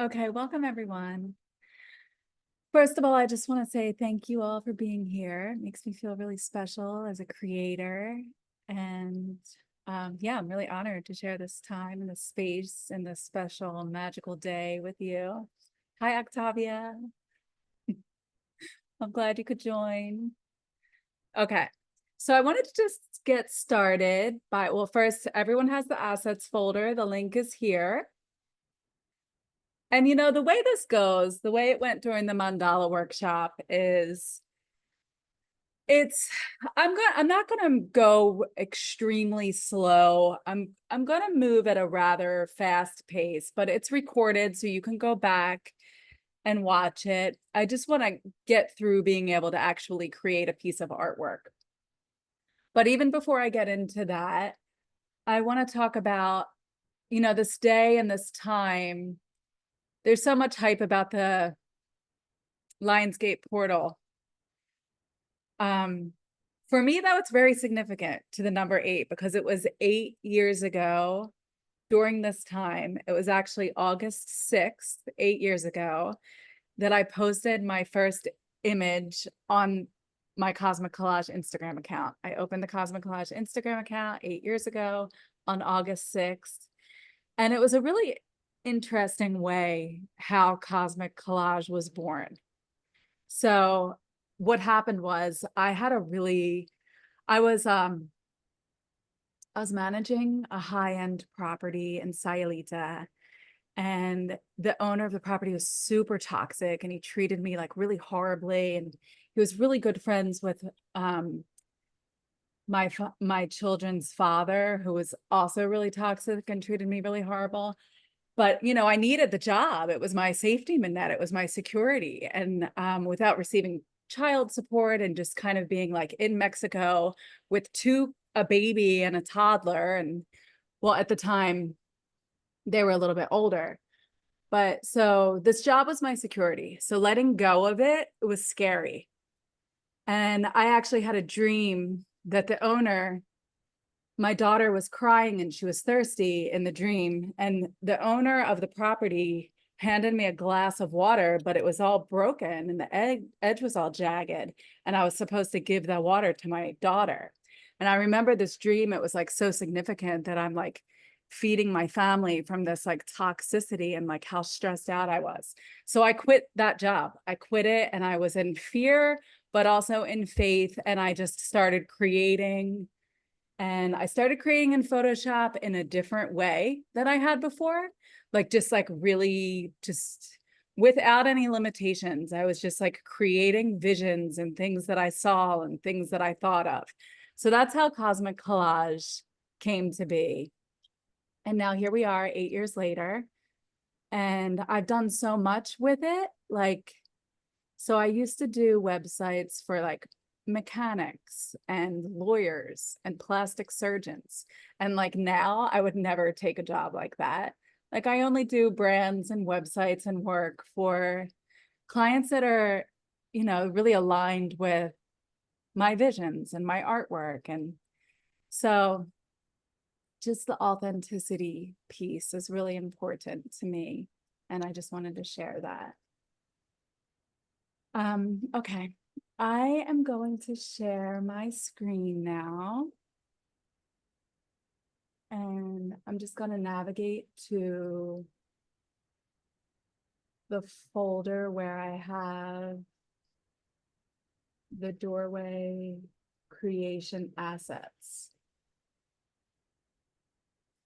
Okay, welcome everyone. First of all, I just want to say thank you all for being here. It makes me feel really special as a creator. And yeah, I'm really honored to share this time and this space and this special magical day with you. Hi, Octavia. I'm glad you could join. Okay, so I wanted to just get started by, well, first, everyone has the assets folder. The link is here. And you know, the way this goes, the way it went during the mandala workshop is I'm not gonna go extremely slow. I'm gonna move at a rather fast pace, but it's recorded so you can go back and watch it. I just want to get through being able to actually create a piece of artwork. But even before I get into that, I want to talk about, you know, this day and this time. There's so much hype about the Lionsgate portal. For me, that was very significant to the number 8 because it was 8 years ago during this time. It was actually August 6th, 8 years ago, that I posted my first image on my Cosmic Collage Instagram account. I opened the Cosmic Collage Instagram account 8 years ago on August 6th. And it was a really interesting way how Cosmic Collage was born. So what happened was I was managing a high-end property in Sayulita, and the owner of the property was super toxic and he treated me like really horribly, and he was really good friends with my children's father, who was also really toxic and treated me really horrible. But, you know, I needed the job. It was my safety net. It was my security. And without receiving child support and just kind of being like in Mexico with a baby and a toddler. And well, at the time, they were a little bit older. But so this job was my security. So letting go of it was scary. And I actually had a dream that the owner, my daughter was crying and she was thirsty in the dream, and the owner of the property handed me a glass of water, but it was all broken and the edge was all jagged, and I was supposed to give that water to my daughter. And I remember this dream. It was like so significant that I'm like feeding my family from this like toxicity and like how stressed out I was. So I quit that job. I quit it, and I was in fear but also in faith, and I just started creating. And I started creating in Photoshop in a different way than I had before, like just like really just without any limitations. I was just like creating visions and things that I saw and things that I thought of. So that's how Cosmic Collage came to be. And now here we are 8 years later, and I've done so much with it. Like, so I used to do websites for like mechanics and lawyers and plastic surgeons. And like now I would never take a job like that. Like I only do brands and websites and work for clients that are, you know, really aligned with my visions and my artwork. And so just the authenticity piece is really important to me. And I just wanted to share that. Okay, I am going to share my screen now. And I'm just going to navigate to the folder where I have the doorway creation assets.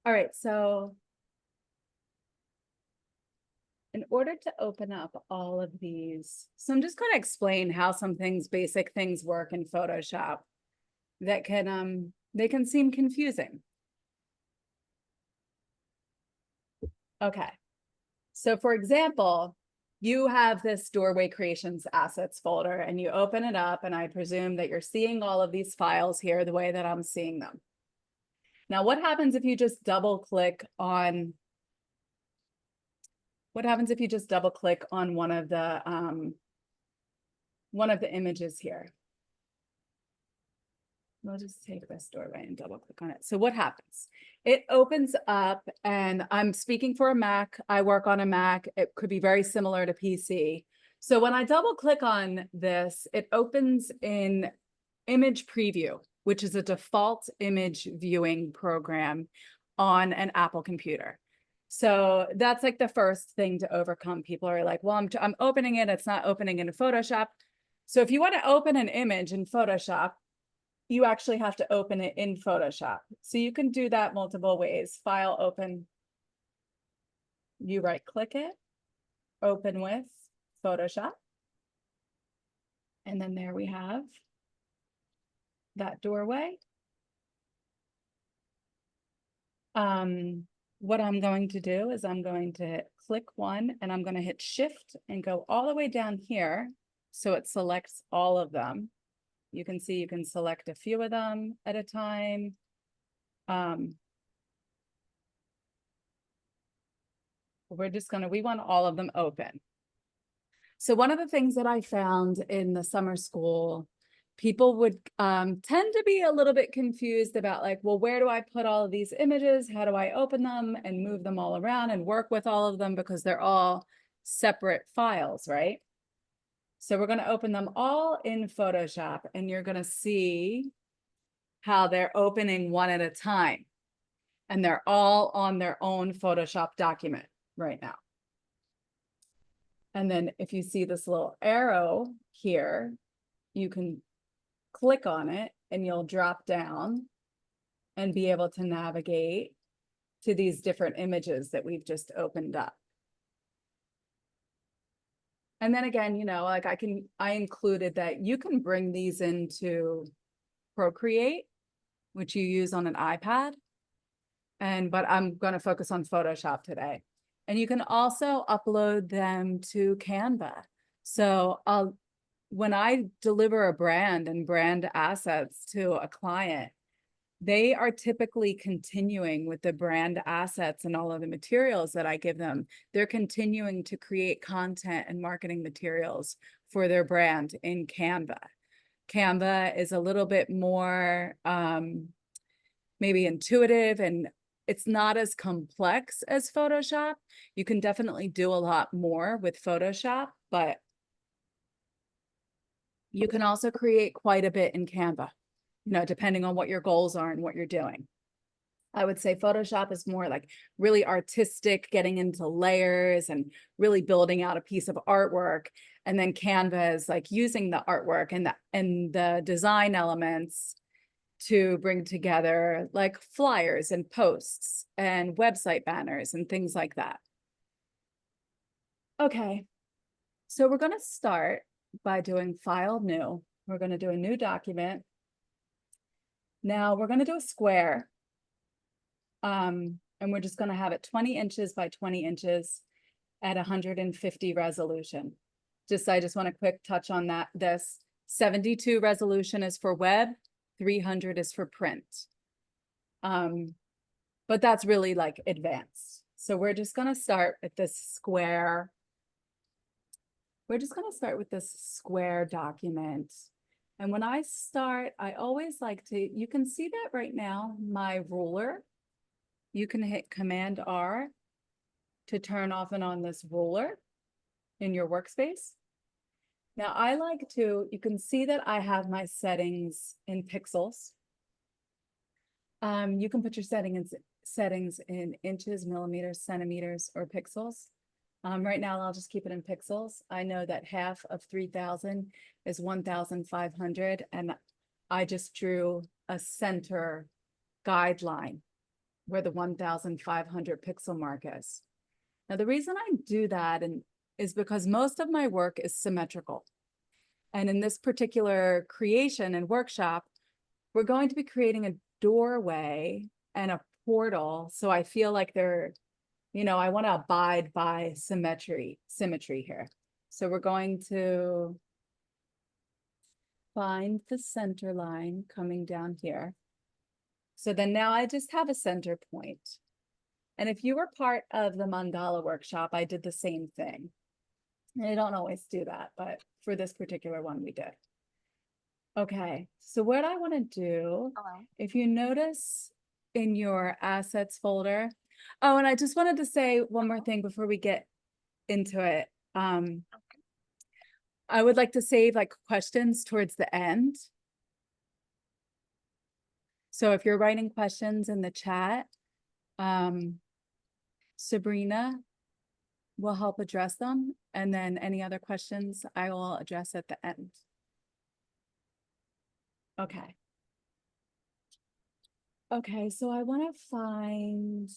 All right, so in order to open up all of these, so I'm just going to explain how some things, basic things work in Photoshop that they can seem confusing. Okay, so for example, you have this doorway creations assets folder and you open it up, and I presume that you're seeing all of these files here the way that I'm seeing them. Now, what happens if you just double click on one of the images here? we'll just take this doorway and double click on it. So what happens? It opens up, and I'm speaking for a Mac. I work on a Mac. It could be very similar to PC. So when I double click on this, it opens in Image Preview, which is a default image viewing program on an Apple computer. So that's like the first thing to overcome. People are like, well, I'm opening it. It's not opening in Photoshop. So if you want to open an image in Photoshop, you actually have to open it in Photoshop. So you can do that multiple ways. File, open. You right click it, open with Photoshop. And then there we have that doorway. What I'm going to do is I'm going to click one, and I'm going to hit Shift and go all the way down here so it selects all of them. You can see you can select a few of them at a time. We want all of them open. So one of the things that I found in the summer school, people would tend to be a little bit confused about like, well, where do I put all of these images? How do I open them and move them all around and work with all of them, because they're all separate files, right? So we're going to open them all in Photoshop, and you're going to see how they're opening one at a time. And they're all on their own Photoshop document right now. And then if you see this little arrow here, you can click on it and you'll drop down and be able to navigate to these different images that we've just opened up. And then again, you know, like I included that you can bring these into Procreate, which you use on an iPad. But I'm going to focus on Photoshop today. And you can also upload them to Canva. So when I deliver a brand and brand assets to a client, they are typically continuing with the brand assets and all of the materials that I give them. They're continuing to create content and marketing materials for their brand in Canva. Canva is a little bit more maybe intuitive, and it's not as complex as Photoshop. You can definitely do a lot more with Photoshop, but you can also create quite a bit in Canva, you know, depending on what your goals are and what you're doing. I would say Photoshop is more like really artistic, getting into layers and really building out a piece of artwork. And then Canva is like using the artwork and the design elements to bring together like flyers and posts and website banners and things like that. Okay, so we're going to start by doing File, New. We're going to do a new document. Now we're going to do a square. And we're just going to have it 20 inches by 20 inches at 150 resolution. I just want a quick touch on that. This 72 resolution is for web, 300 is for print. But that's really like advanced. So we're just going to start with this square. We're just going to start with this square document. And when I start, I always like to, you can see that right now, my ruler. You can hit Command R to turn off and on this ruler in your workspace. Now I like to, you can see that I have my settings in pixels. You can put your settings in inches, millimeters, centimeters, or pixels. Right now, I'll just keep it in pixels. I know that half of 3,000 is 1,500, and I just drew a center guideline where the 1,500 pixel mark is. Now, the reason I do that is because most of my work is symmetrical. And in this particular creation and workshop, we're going to be creating a doorway and a portal. So I feel like they're, you know, I want to abide by symmetry here. So we're going to find the center line coming down here. So then now I just have a center point. And if you were part of the mandala workshop, I did the same thing. And I don't always do that, but for this particular one, we did. Okay, so what I want to do, Hello. if you notice in your assets folder, oh, and I just wanted to say one more Uh-huh. thing before we get into it. Okay. I would like to save like questions towards the end. So if you're writing questions in the chat, um, Sabrina will help address them. And then any other questions I will address at the end. Okay. Okay, so I want to find,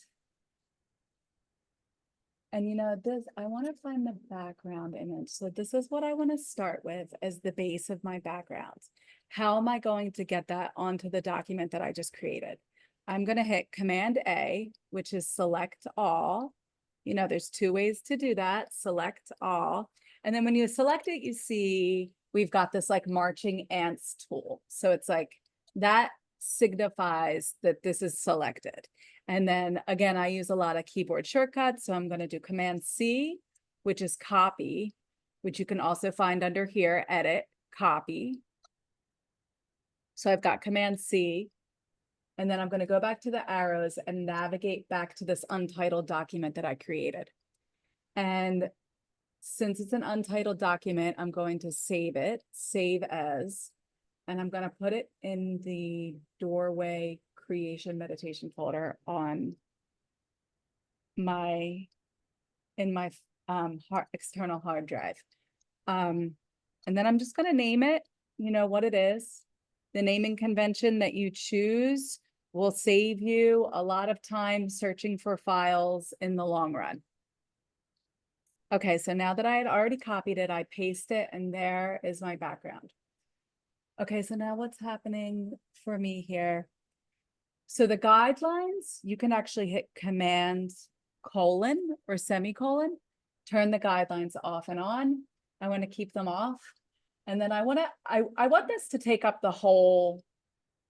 and this, I want to find the background image. So this is what I want to start with as the base of my background. How am I going to get that onto the document that I just created? I'm going to hit Command A, which is select all. There's two ways to do that, select all. And then when you select it, you see we've got this like marching ants tool. So it's like that signifies that this is selected. And then again, I use a lot of keyboard shortcuts. So I'm going to do Command C, which is copy, which you can also find under here, edit, copy. So I've got Command C, and then I'm going to go back to the arrows and navigate back to this untitled document that I created. And since it's an untitled document, I'm going to save it, save as, and I'm going to put it in the doorway creation meditation folder on my, in my external hard drive. And then I'm just going to name it, what it is. The naming convention that you choose will save you a lot of time searching for files in the long run. Okay, so now that I had already copied it, I paste it, and there is my background. Okay, so now what's happening for me here? So the guidelines, you can actually hit Command colon or semicolon, turn the guidelines off and on. I want to keep them off. And then I want this to take up the whole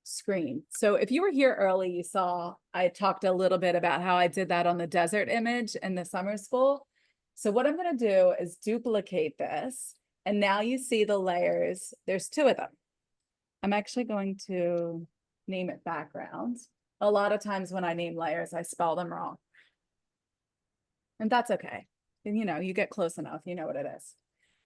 screen. So if you were here early, you saw I talked a little bit about how I did that on the desert image in the summer school. So what I'm going to do is duplicate this. And now you see the layers. There's two of them. I'm actually going to name it background. A lot of times when I name layers, I spell them wrong. And that's okay. And you get close enough, you know what it is.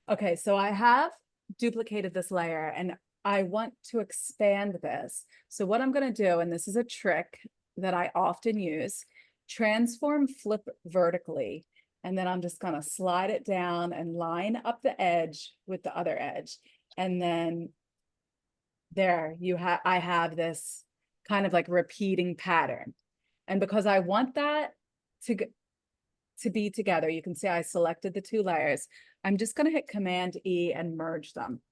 Okay, so I have duplicated this layer and I want to expand this. So what I'm going to do, and this is a trick that I often use, transform flip vertically. And then I'm just going to slide it down and line up the edge with the other edge. And then there I have this kind of like repeating pattern. And because I want that to be together, you can see I selected the two layers. I'm just going to hit Command E and merge them.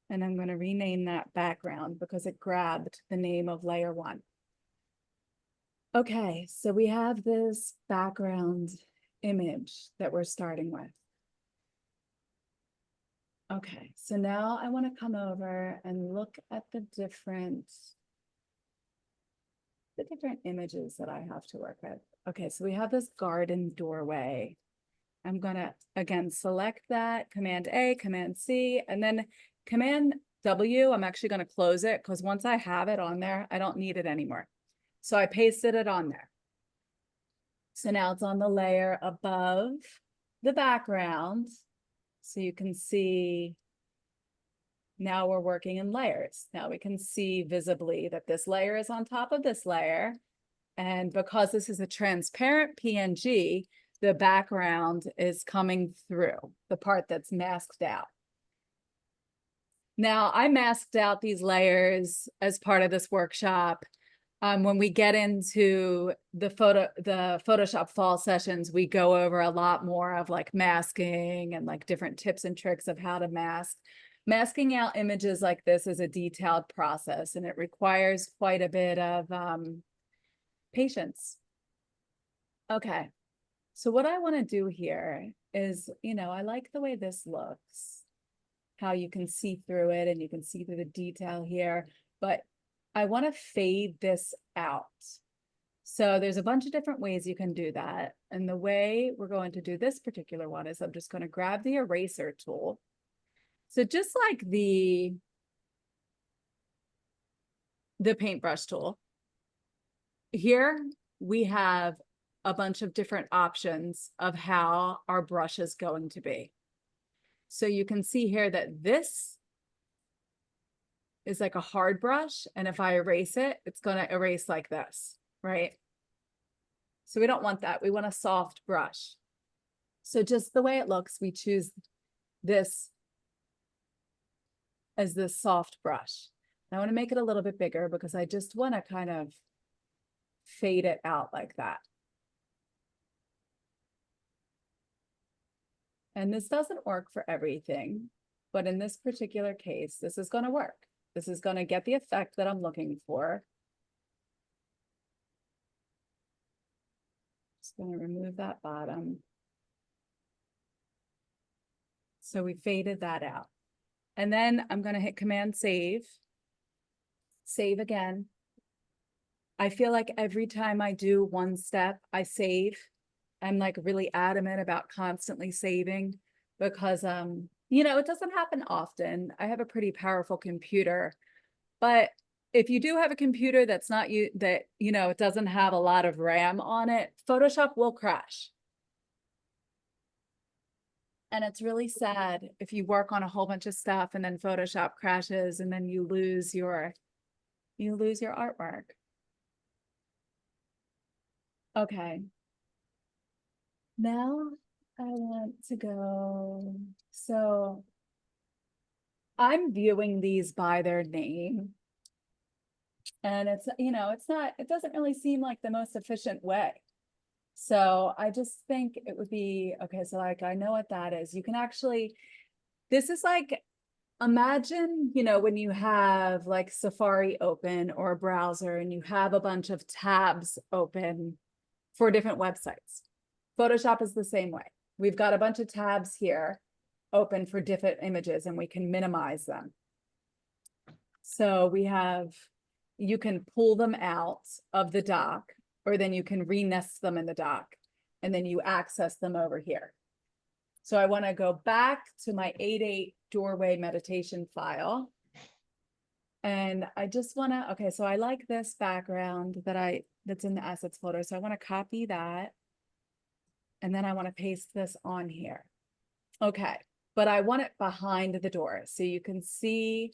And I'm going to rename that background because it grabbed the name of layer one. Okay, so we have this background image that we're starting with. Okay, so now I want to come over and look at the different images that I have to work with. Okay, so we have this garden doorway. I'm gonna, again, select that, Command A, Command C, and then Command W, I'm actually gonna close it because once I have it on there, I don't need it anymore. So I pasted it on there. So now it's on the layer above the background. So you can see now we're working in layers. Now we can see visibly that this layer is on top of this layer. And because this is a transparent PNG, the background is coming through, the part that's masked out. Now, I masked out these layers as part of this workshop. When we get into the Photoshop fall sessions, we go over a lot more of like masking and like different tips and tricks of how to mask. Masking out images like this is a detailed process, and it requires quite a bit of patience. Okay, so what I want to do here is, I like the way this looks, how you can see through it and you can see through the detail here, but I want to fade this out. So there's a bunch of different ways you can do that. And the way we're going to do this particular one is I'm just going to grab the eraser tool. So just like the the paintbrush tool. Here we have a bunch of different options of how our brush is going to be. So you can see here that this is like a hard brush, and if I erase it, it's going to erase like this, right? So we don't want that. We want a soft brush. So just the way it looks, we choose this as this soft brush. I want to make it a little bit bigger because I just want to kind of fade it out like that. And this doesn't work for everything, but in this particular case, this is going to work. This is going to get the effect that I'm looking for. Just going to remove that bottom. So we faded that out. And then I'm going to hit Command Save. Save again. I feel like every time I do one step, I save. I'm like really adamant about constantly saving because, you know, it doesn't happen often. I have a pretty powerful computer, but if you do have a computer that's not you, that, you know, it doesn't have a lot of RAM on it, Photoshop will crash. And it's really sad if you work on a whole bunch of stuff and then Photoshop crashes and then you lose your artwork. Okay. Now I want to go, so I'm viewing these by their name. And it's, you know, it's not, it doesn't really seem like the most efficient way. So I just think it would be, okay, so like, I know what that is. You can actually, this is like, imagine, you know, when you have like Safari open or a browser and you have a bunch of tabs open for different websites. Photoshop is the same way. We've got a bunch of tabs here open for different images and we can minimize them. So we have, you can pull them out of the dock, or then you can re-nest them in the dock and then you access them over here. So I want to go back to my 8/8 doorway meditation file. And I just want to, okay, so I like this background that's in the assets folder. So I want to copy that. And then I want to paste this on here. Okay, but I want it behind the door. So you can see,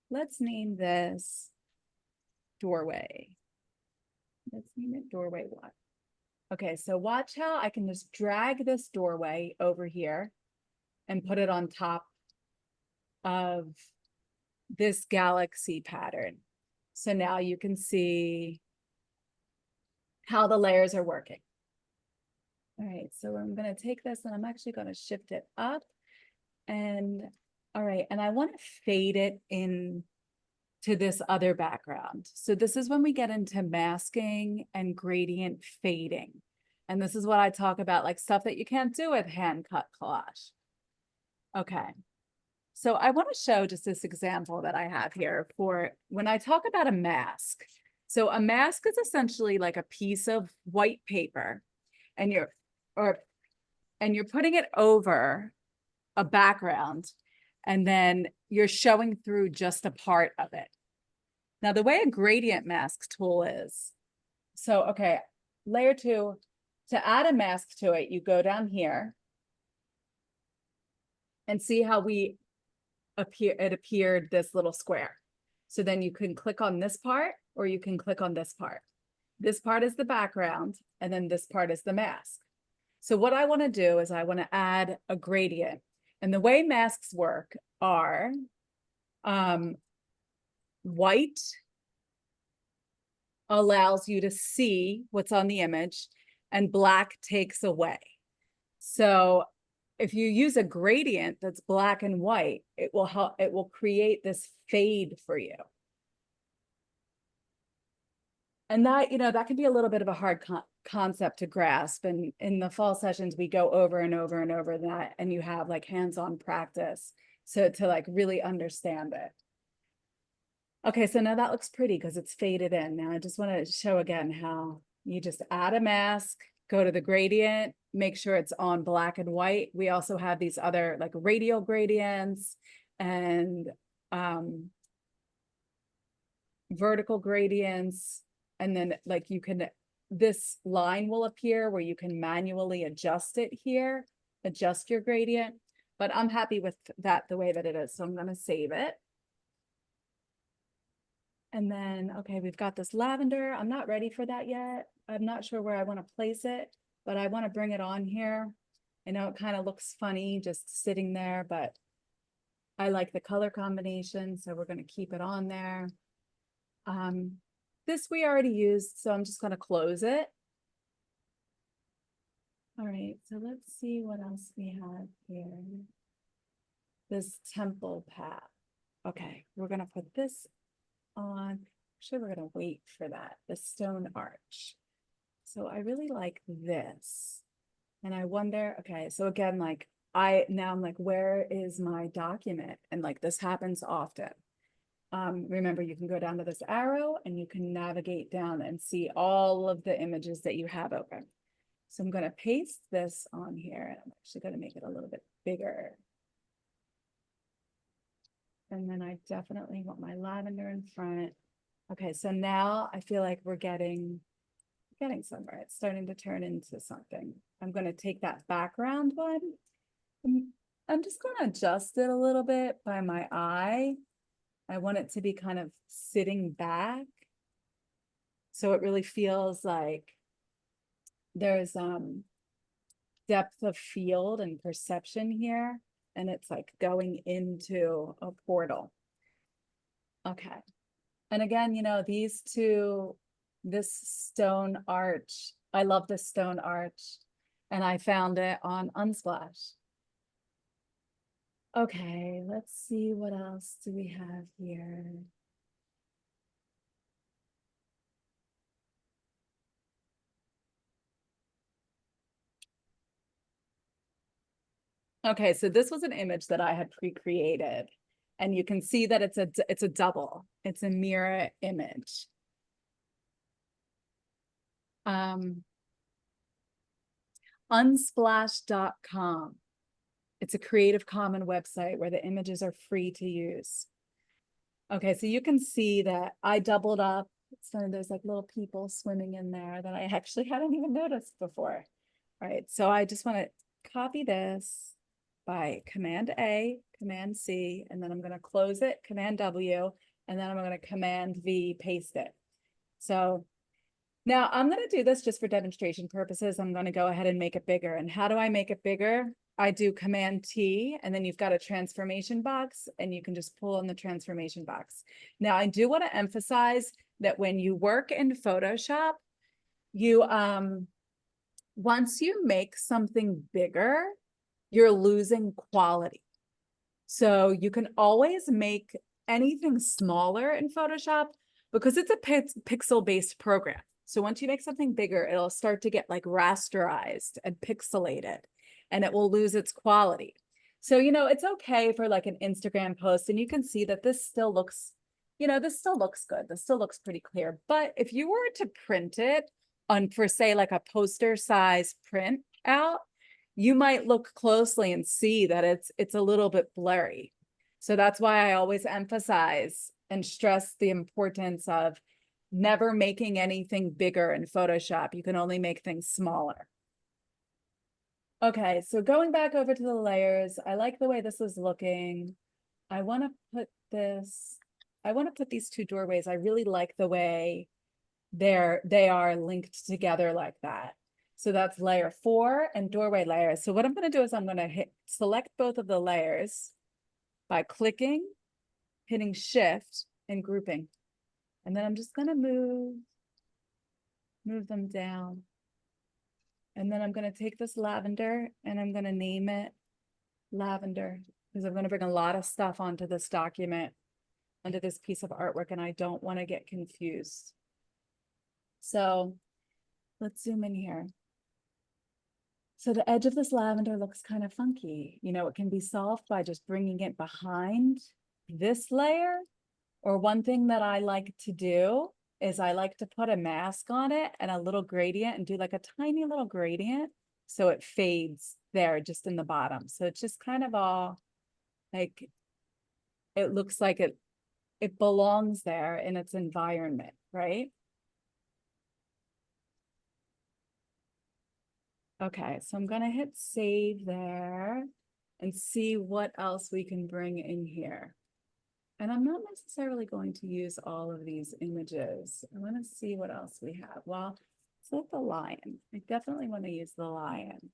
let's name this doorway. Let's name it doorway 1. Okay, so watch how I can just drag this doorway over here and put it on top of this galaxy pattern. So now you can see how the layers are working. All right, so I'm going to take this and I'm actually going to shift it up. And all right, and I want to fade it in to this other background. So this is when we get into masking and gradient fading. And this is what I talk about, like stuff that you can't do with hand cut collage. Okay. So I want to show just this example that I have here for when I talk about a mask. So a mask is essentially like a piece of white paper and you're putting it over a background and then you're showing through just a part of it. Now, the way a gradient mask tool is, so, okay, layer 2, to add a mask to it, you go down here and see how it appeared this little square. So then you can click on this part or you can click on this part. This part is the background and then this part is the mask. So what I want to do is I want to add a gradient. And the way masks work are white allows you to see what's on the image and black takes away. So if you use a gradient that's black and white, it will create this fade for you. And that, you know, that can be a little bit of a hard concept to grasp. And in the fall sessions, we go over and over and over that, and you have like hands-on practice. So to like really understand it. Okay, so now that looks pretty because it's faded in. Now I just want to show again how you just add a mask, go to the gradient, make sure it's on black and white. We also have these other like radial gradients and vertical gradients, and then like you can, this line will appear where you can manually adjust it here, adjust your gradient, but I'm happy with that the way that it is. So I'm gonna save it. And then, okay, we've got this lavender. I'm not ready for that yet. I'm not sure where I want to place it, but I want to bring it on here. I know it kind of looks funny just sitting there, but I like the color combination, so we're going to keep it on there. This we already used, so I'm just going to close it. All right, so let's see what else we have here. This temple path. Okay, we're going to put this on. Actually, we're going to wait for that, the stone arch. So I really like this. And I wonder, okay, so again, like I'm like, where is my document? And like this happens often. Remember, you can go down to this arrow and you can navigate down and see all of the images that you have open. So I'm going to paste this on here, and I'm actually going to make it a little bit bigger. And then I definitely want my lavender in front. Okay, so now I feel like we're getting somewhere. It's starting to turn into something. I'm going to take that background one. I'm just going to adjust it a little bit by my eye. I want it to be kind of sitting back, so it really feels like there's depth of field and perception here, and it's like going into a portal. Okay. And again, you know, these two, this stone arch, I love this stone arch, and I found it on Unsplash. Okay, let's see what else do we have here. Okay, so this was an image that I had pre-created, and you can see that it's a double. It's a mirror image. Unsplash.com. It's a Creative Commons website where the images are free to use. Okay, so you can see that I doubled up. So there's like little people swimming in there that I actually hadn't even noticed before. All right, so I just want to copy this by Command A, Command C, and then I'm going to close it, Command W, and then I'm going to Command V, paste it. So now I'm going to do this just for demonstration purposes. I'm going to go ahead and make it bigger. And how do I make it bigger? I do Command T, and then you've got a transformation box, and you can just pull on the transformation box. Now, I do want to emphasize that when you work in Photoshop, you once you make something bigger, you're losing quality. So you can always make anything smaller in Photoshop because it's a pixel-based program. So once you make something bigger, it'll start to get like rasterized and pixelated, and it will lose its quality. So, you know, it's okay for like an Instagram post, and you can see that this still looks, you know, this still looks good. This still looks pretty clear. But if you were to print it on, for say, like a poster size print out, you might look closely and see that it's a little bit blurry. So that's why I always emphasize and stress the importance of never making anything bigger in Photoshop. You can only make things smaller. Okay, so going back over to the layers, I like the way this is looking. I want to put this, I want to put these two doorways. I really like the way they are linked together like that. So that's layer 4 and doorway layer. So what I'm going to do is I'm going to select both of the layers by clicking, hitting shift, and grouping. And then I'm just going to move them down. And then I'm going to take this lavender and I'm going to name it lavender, because I'm going to bring a lot of stuff onto this document, onto this piece of artwork, and I don't want to get confused. So let's zoom in here. So the edge of this lavender looks kind of funky. You know, it can be solved by just bringing it behind this layer. Or one thing that I like to do is I like to put a mask on it and a little gradient and do like a tiny little gradient so it fades there just in the bottom. So it's just kind of all like, it looks like it belongs there in its environment, right? Okay, so I'm gonna hit save there and see what else we can bring in here. And I'm not necessarily going to use all of these images. I want to see what else we have. Well, it's like the lion. I definitely want to use the lion.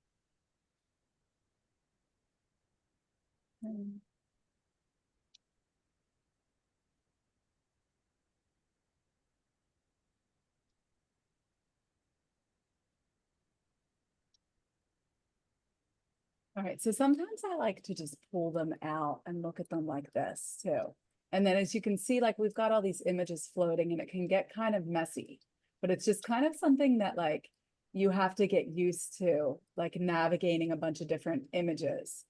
All right, so sometimes I like to just pull them out and look at them like this too. And then as you can see, like we've got all these images floating and it can get kind of messy, but it's just kind of something that like you have to get used to, like navigating a bunch of different images.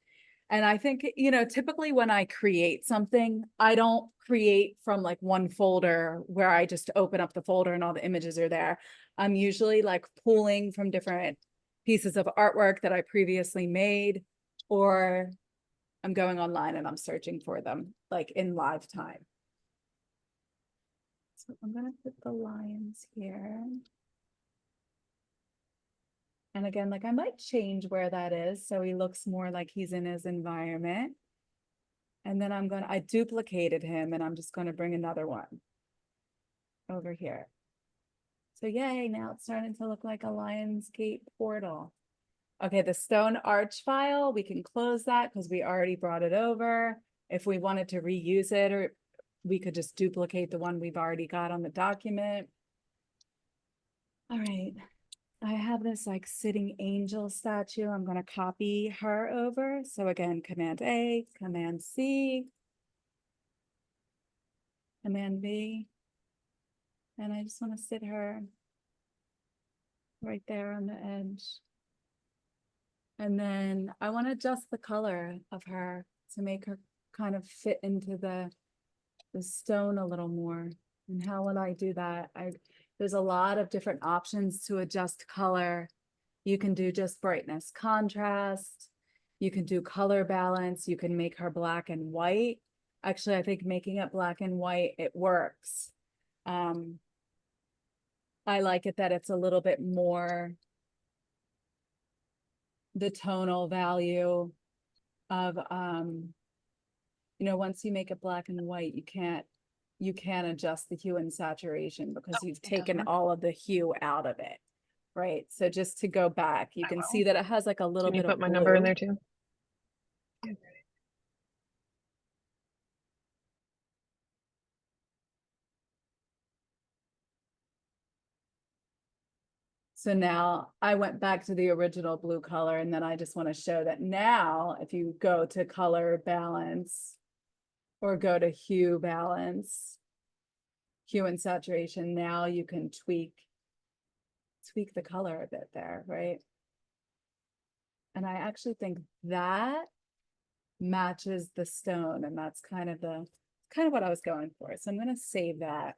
And I think, you know, typically when I create something, I don't create from like one folder where I just open up the folder and all the images are there. I'm usually like pulling from different pieces of artwork that I previously made, or I'm going online and I'm searching for them like in live time. So I'm gonna put the lions here. And again, like I might change where that is so he looks more like he's in his environment. And then I duplicated him and I'm just gonna bring another one over here. So yay, now it's starting to look like a Lionsgate portal. Okay, the stone arch file, we can close that because we already brought it over. If we wanted to reuse it, or we could just duplicate the one we've already got on the document. All right, I have this like sitting angel statue. I'm gonna copy her over. So again, Command A, Command C, Command V. And I just wanna sit her right there on the edge. And then I want to adjust the color of her to make her kind of fit into the stone a little more. And how would I do that? There's a lot of different options to adjust color. You can do just brightness, contrast. You can do color balance. You can make her black and white. Actually, I think making it black and white, it works. I like it that it's a little bit more the tonal value of you know, once you make it black and white, you can't adjust the hue and saturation because you've taken all of the hue out of it, right? So just to go back, you can see that it has like a little Can you bit put of my blue. number in there too? So now I went back to the original blue color, and then I just want to show that now if you go to color balance or go to hue balance, hue and saturation, now you can tweak the color a bit there, right? And I actually think that matches the stone, and that's kind of what I was going for. So I'm going to save that.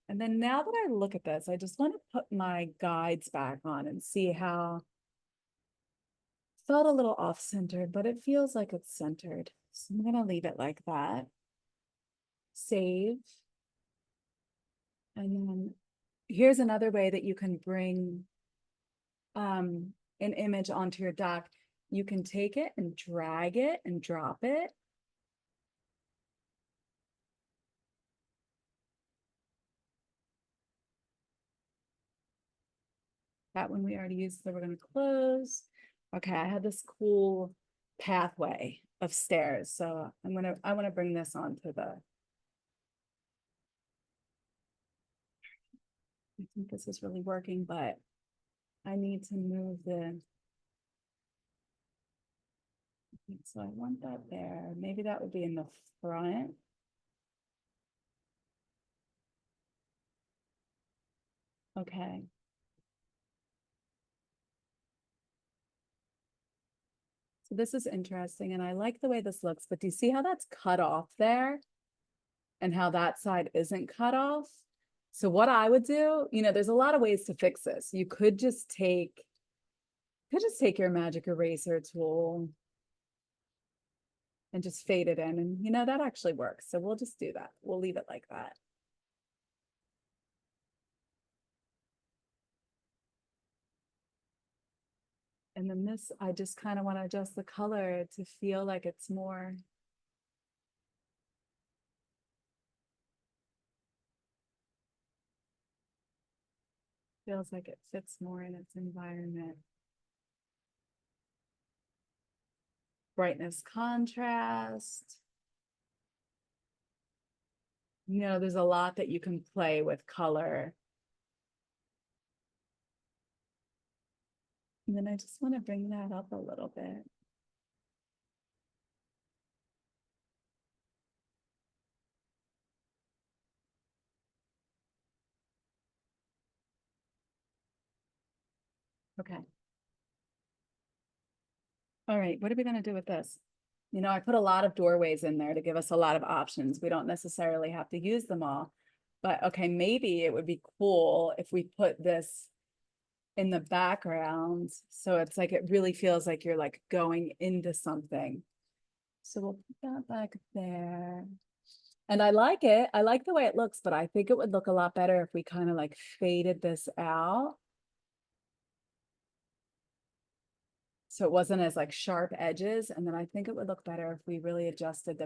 And then now that I look at this, I just want to put my guides back on and see how felt a little off-centered, but it feels like it's centered. So I'm going to leave it like that. Save. And then here's another way that you can bring an image onto your doc. You can take it and drag it and drop it. That one we already used, so we're gonna close. Okay, I had this cool pathway of stairs, so I want to bring this onto the. I think this is really working, but I need to move the. So I want that there. Maybe that would be in the front. Okay. So this is interesting, and I like the way this looks, but do you see how that's cut off there? And how that side isn't cut off? So what I would do, you know, there's a lot of ways to fix this. You could just take your magic eraser tool and just fade it in. And that actually works. So we'll just do that. We'll leave it like that. And then this, I just kind of want to adjust the color to feel like it's more. Feels like it fits more in its environment. Brightness, contrast. There's a lot that you can play with color. And then I just want to bring that up a little bit. Okay. All right, what are we going to do with this? I put a lot of doorways in there to give us a lot of options. We don't necessarily have to use them all. But okay, maybe it would be cool if we put this in the background. So it's like, it really feels like you're like going into something. So we'll put that back there. And I like it. I like the way it looks, but I think it would look a lot better if we kind of like faded this out. So it wasn't as like sharp edges. And then I think it would look better if we really adjusted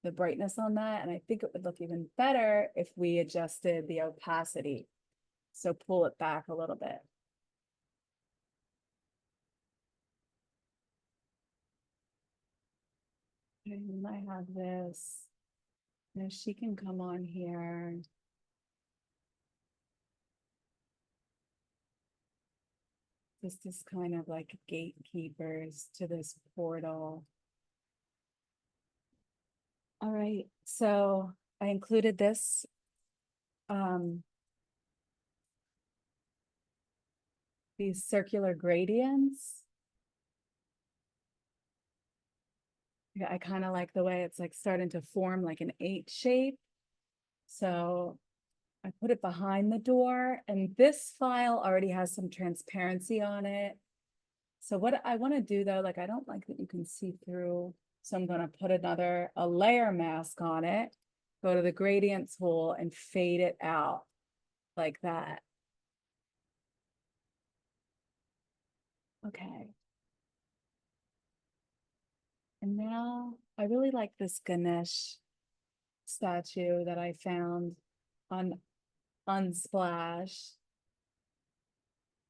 the brightness on that. And I think it would look even better if we adjusted the opacity. So pull it back a little bit. And I have this. Now she can come on here. This is kind of like gatekeepers to this portal. All right, so I included this. These circular gradients. Yeah, I kind of like the way it's like starting to form like an 8 shape. So I put it behind the door, and this file already has some transparency on it. So what I want to do though, like I don't like that you can see through. So I'm going to put a layer mask on it, go to the gradient tool and fade it out like that. Okay. And now I really like this Ganesh statue that I found on Unsplash.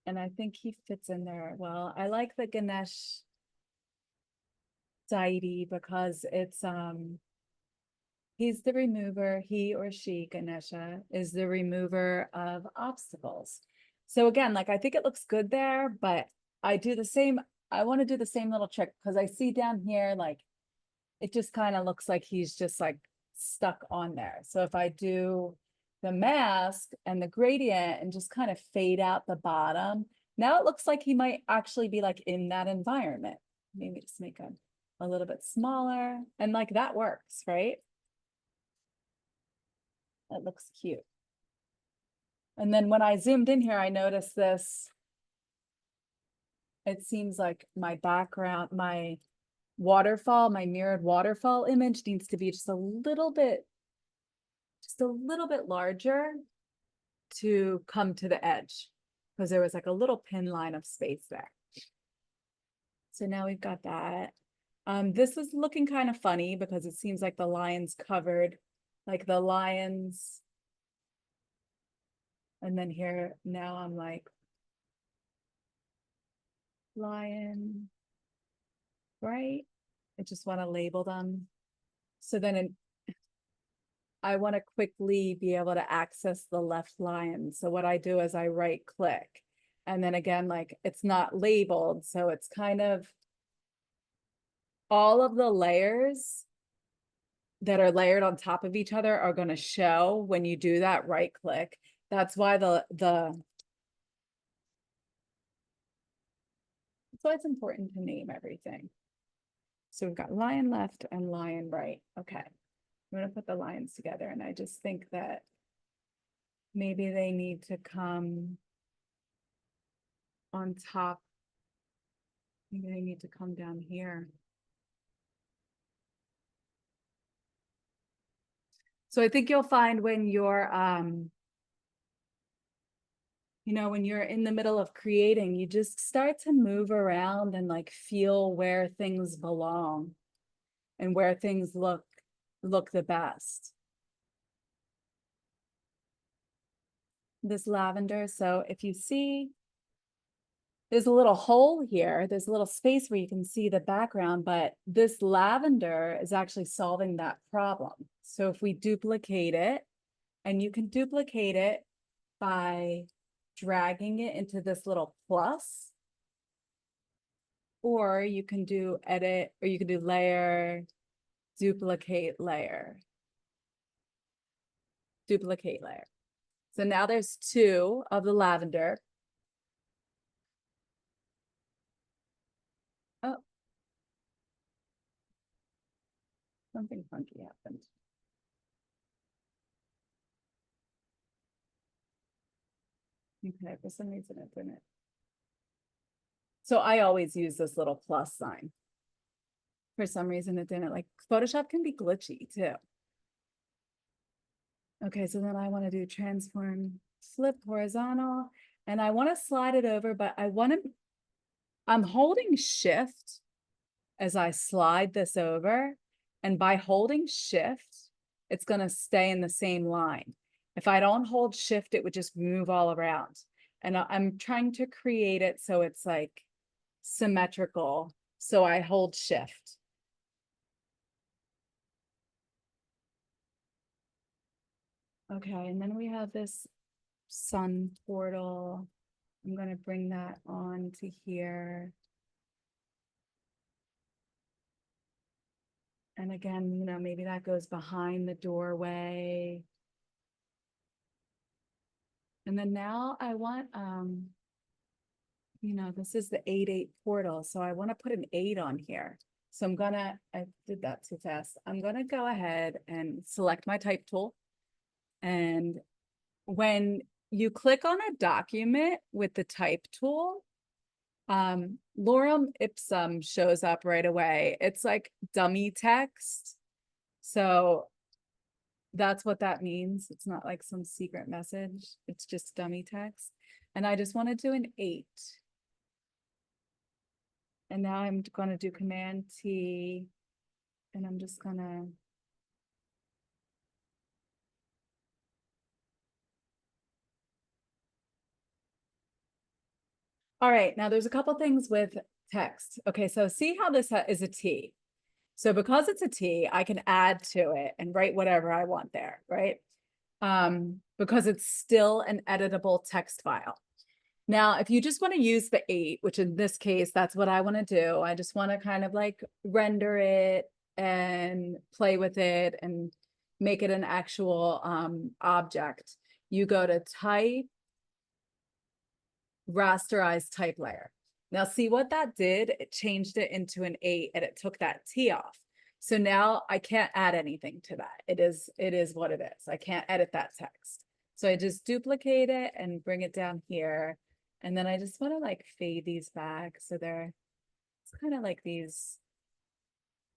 And I think he fits in there well. I like the Ganesh deity because it's he's the remover, he or she, Ganesha, is the remover of obstacles. So again, like I think it looks good there, but I want to do the same little trick because I see down here, like it just kind of looks like he's just like stuck on there. So if I do the mask and the gradient and just kind of fade out the bottom, now it looks like he might actually be like in that environment. Maybe just make him a little bit smaller, and like that works, right? That looks cute. And then when I zoomed in here, I noticed this. It seems like my background, my mirrored waterfall image needs to be just a little bit larger to come to the edge because there was like a little pin line of space there. So now we've got that. This is looking kind of funny because it seems like the lion's covered, like the lion's. And then here, now I'm like, lion, right? I just want to label them. So then I want to quickly be able to access the left lion. So what I do is I right click. And then again, like it's not labeled. So it's kind of all of the layers that are layered on top of each other are going to show when you do that right click. That's why it's important to name everything. So we've got lion left and lion right. Okay. I'm going to put the lines together, and I just think that maybe they need to come on top. Maybe they need to come down here. So I think you'll find when you're, when you're in the middle of creating, you just start to move around and like feel where things belong and where things look the best. This lavender, so if you see, there's a little hole here, there's a little space where you can see the background, but this lavender is actually solving that problem. So if we duplicate it, and you can duplicate it by dragging it into this little plus, or you can do edit, or you can do layer, duplicate layer, duplicate layer. So now there's two of the lavender. Oh, something funky happened. Okay, for some reason it didn't. So I always use this little plus sign. For some reason it didn't. Like Photoshop can be glitchy too. Okay, so then I want to do transform, flip horizontal, and I want to slide it over, but I'm holding shift as I slide this over, and by holding shift, it's going to stay in the same line. If I don't hold shift, it would just move all around. And I'm trying to create it so it's like symmetrical. So I hold shift. Okay, and then we have this sun portal. I'm going to bring that on to here. And again, maybe that goes behind the doorway. And then now I want, this is the 8-8 portal. So I want to put an 8 on here. So I did that too fast. I'm going to go ahead and select my type tool. And when you click on a document with the type tool, lorem ipsum shows up right away. It's like dummy text. So that's what that means. It's not like some secret message. It's just dummy text. And I just want to do an 8. And now I'm going to do Command T, and I'm just going to all right, now there's a couple things with text. Okay, so see how this is a T. So because it's a T, I can add to it and write whatever I want there, right? Because it's still an editable text file. Now, if you just want to use the 8, which in this case, that's what I want to do. I just want to kind of like render it and play with it and make it an actual object. You go to type, rasterize type layer. Now see what that did? It changed it into an 8 and it took that T off. So now I can't add anything to that. It is what it is. I can't edit that text. So I just duplicate it and bring it down here. And then I just want to like fade these back. So it's kind of like these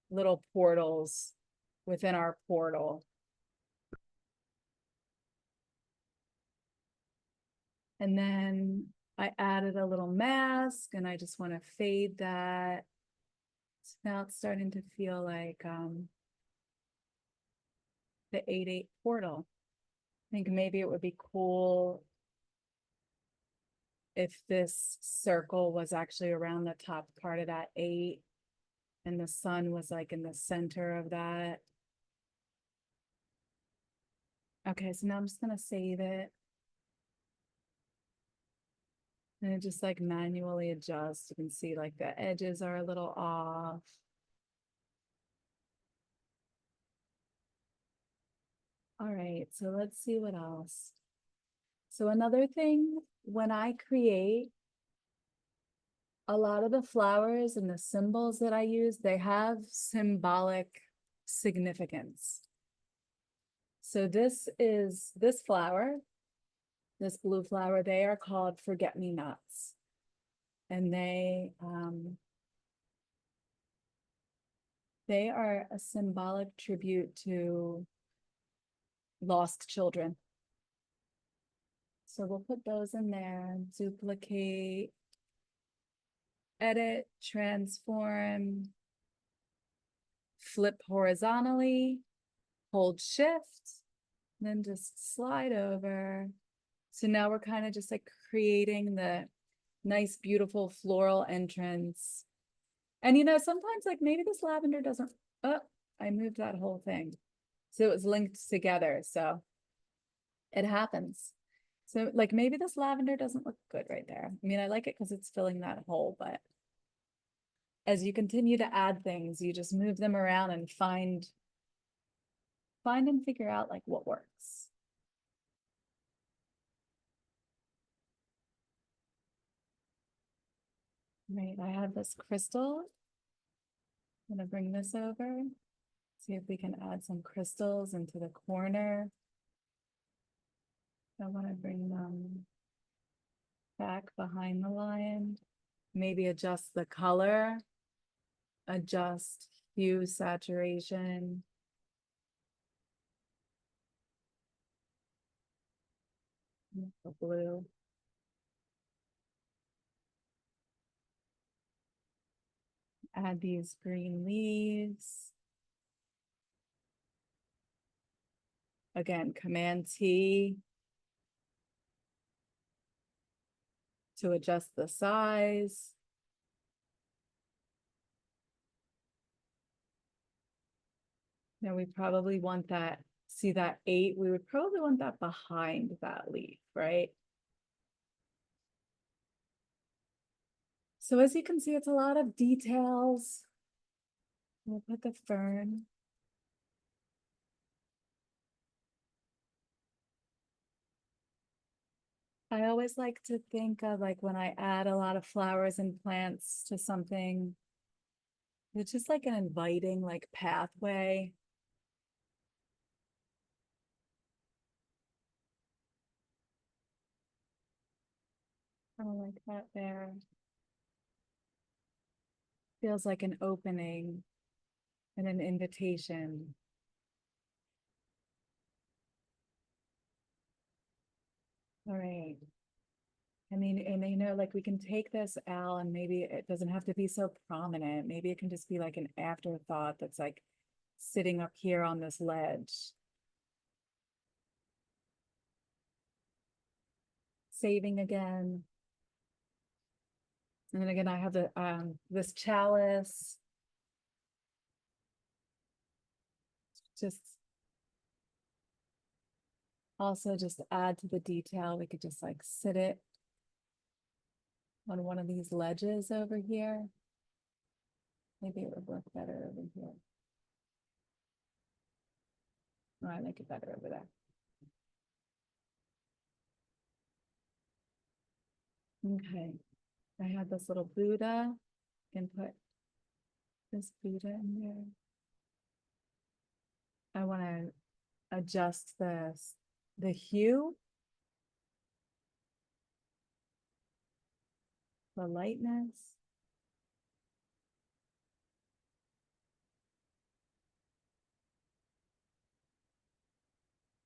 little portals within our portal. And then I added a little mask and I just want to fade that. So now it's starting to feel like the 8-8 portal. I think maybe it would be cool if this circle was actually around the top part of that 8 and the sun was like in the center of that. Okay, so now I'm just gonna save it. And just like manually adjust. You can see like the edges are a little off. All right, so let's see what else. So another thing, when I create, a lot of the flowers and the symbols that I use, they have symbolic significance. So this flower, this blue flower, they are called forget-me-nots. And they are a symbolic tribute to lost children. So we'll put those in there, duplicate, edit, transform, flip horizontally, hold shift, then just slide over. So now we're kind of just like creating the nice, beautiful floral entrance. And sometimes like maybe this lavender doesn't, oh, I moved that whole thing. So it was linked together. So it happens. So like maybe this lavender doesn't look good right there. I mean, I like it because it's filling that hole, but as you continue to add things, you just move them around and find and figure out like what works. Right, I have this crystal. I'm gonna bring this over. See if we can add some crystals into the corner. I want to bring them back behind the lion. Maybe adjust the color, adjust hue, saturation. The blue. Add these green leaves. Again, Command T to adjust the size. Now we probably want that, see that 8, we would probably want that behind that leaf, right? So as you can see, it's a lot of details. We'll put the fern. I always like to think of like when I add a lot of flowers and plants to something, it's just like an inviting like pathway. I like that there. Feels like an opening and an invitation. All right. I mean, and like we can take this out and maybe it doesn't have to be so prominent. Maybe it can just be like an afterthought that's like sitting up here on this ledge. Saving again. And then again, I have the this chalice. Just also just add to the detail. We could just like sit it on one of these ledges over here. Maybe it would work better over here. Oh, I like it better over there. Okay. I have this little Buddha and put this Buddha in there. I want to adjust the hue, the lightness.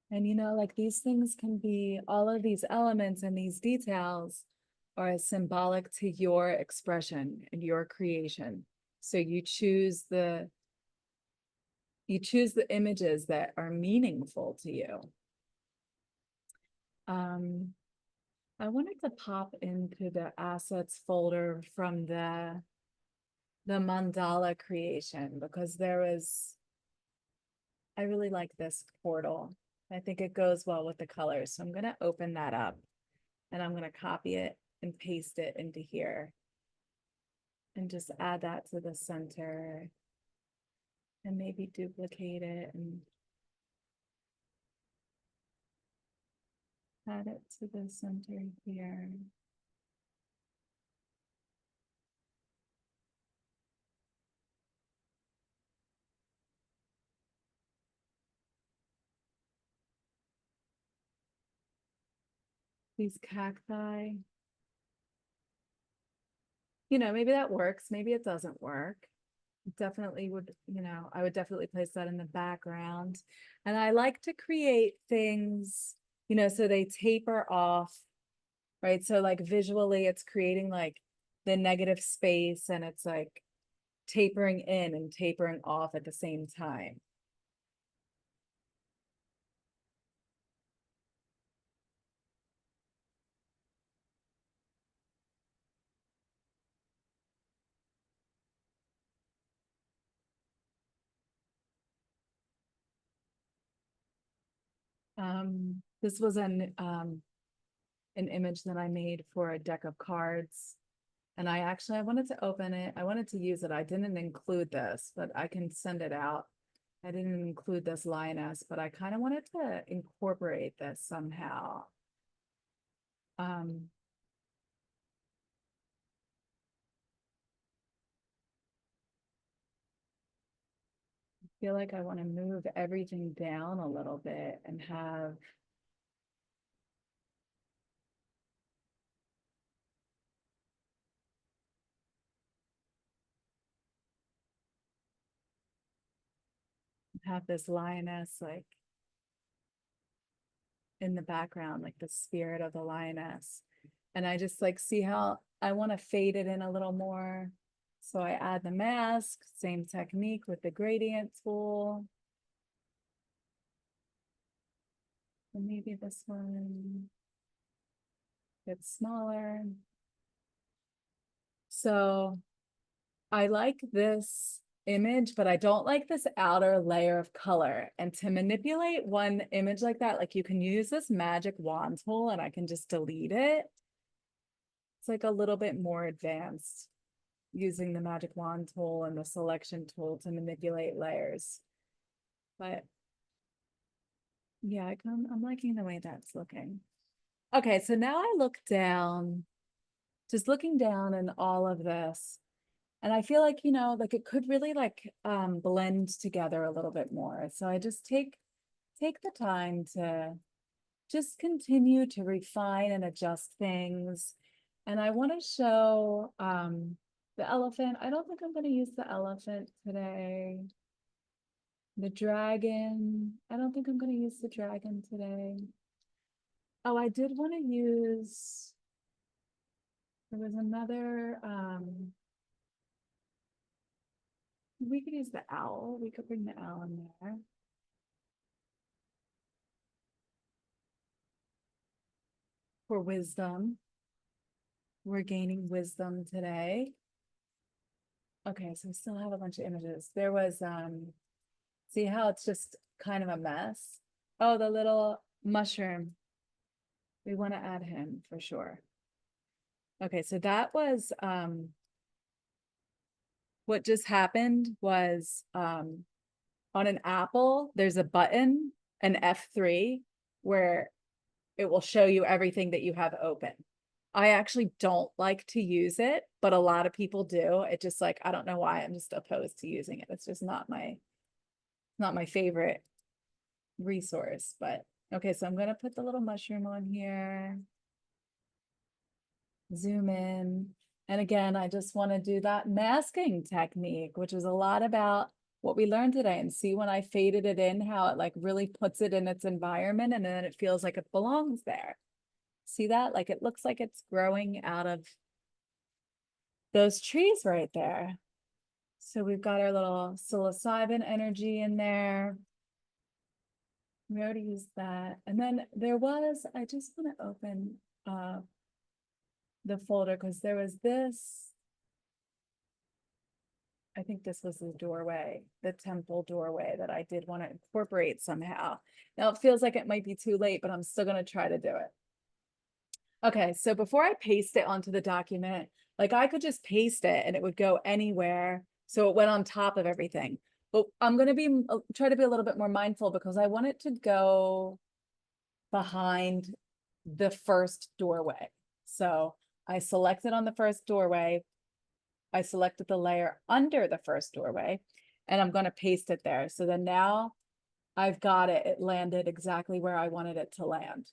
And like these things can be, all of these elements and these details are symbolic to your expression and your creation. So you choose the images that are meaningful to you. I wanted to pop into the assets folder from the mandala creation because I really like this portal. I think it goes well with the colors. So I'm going to open that up and I'm going to copy it and paste it into here and just add that to the center and maybe duplicate it and add it to the center here. These cacti, maybe that works, maybe it doesn't work. definitely would, I would definitely place that in the background. And I like to create things, so they taper off, right? So like visually it's creating like the negative space and it's like tapering in and tapering off at the same time. This was an image that I made for a deck of cards. And I wanted to open it. I wanted to use it. I didn't include this, but I can send it out. I didn't include this lioness, but I kind of wanted to incorporate this somehow. Um, I feel like I want to move everything down a little bit and have this lioness like in the background, like the spirit of the lioness. And I just like see how I want to fade it in a little more. So I add the mask, same technique with the gradient tool. And maybe this one gets smaller. So I like this image, but I don't like this outer layer of color. And to manipulate one image like that, like you can use this magic wand tool and I can just delete it. It's like a little bit more advanced using the magic wand tool and the selection tool to manipulate layers. But yeah, I'm liking the way that's looking. Okay, so now I look down, just looking down in all of this. And I feel like, like it could really like blend together a little bit more. So I just take the time to just continue to refine and adjust things. And I want to show the elephant. I don't think I'm going to use the elephant today. The dragon. I don't think I'm going to use the dragon today. Oh, I did want to use, there was another, we could use the owl. We could bring the owl in there. For wisdom. We're gaining wisdom today. Okay, so we still have a bunch of images. There was, see how it's just kind of a mess? Oh, the little mushroom. We want to add him for sure. Okay, so that was, what just happened was, on an Apple, there's a button, an F3, where it will show you everything that you have open. I actually don't like to use it, but a lot of people do. It just like, I don't know why, I'm just opposed to using it. It's just not my favorite resource, but okay, so I'm gonna put the little mushroom on here, zoom in. And again, I just want to do that masking technique, which is a lot about what we learned today, and see when I faded it in, how it like really puts it in its environment and then it feels like it belongs there. See that? Like it looks like it's growing out of those trees right there. So we've got our little psilocybin energy in there. We already used that. And then there was, I just want to open the folder because there was this, I think this was the doorway, the temple doorway that I did want to incorporate somehow. Now it feels like it might be too late, but I'm still going to try to do it. Okay, so before I paste it onto the document, like I could just paste it and it would go anywhere. So it went on top of everything. But I'm going to be try to be a little bit more mindful because I want it to go behind the first doorway. So I selected on the first doorway. I selected the layer under the first doorway and I'm going to paste it there. So then now I've got it. It landed exactly where I wanted it to land.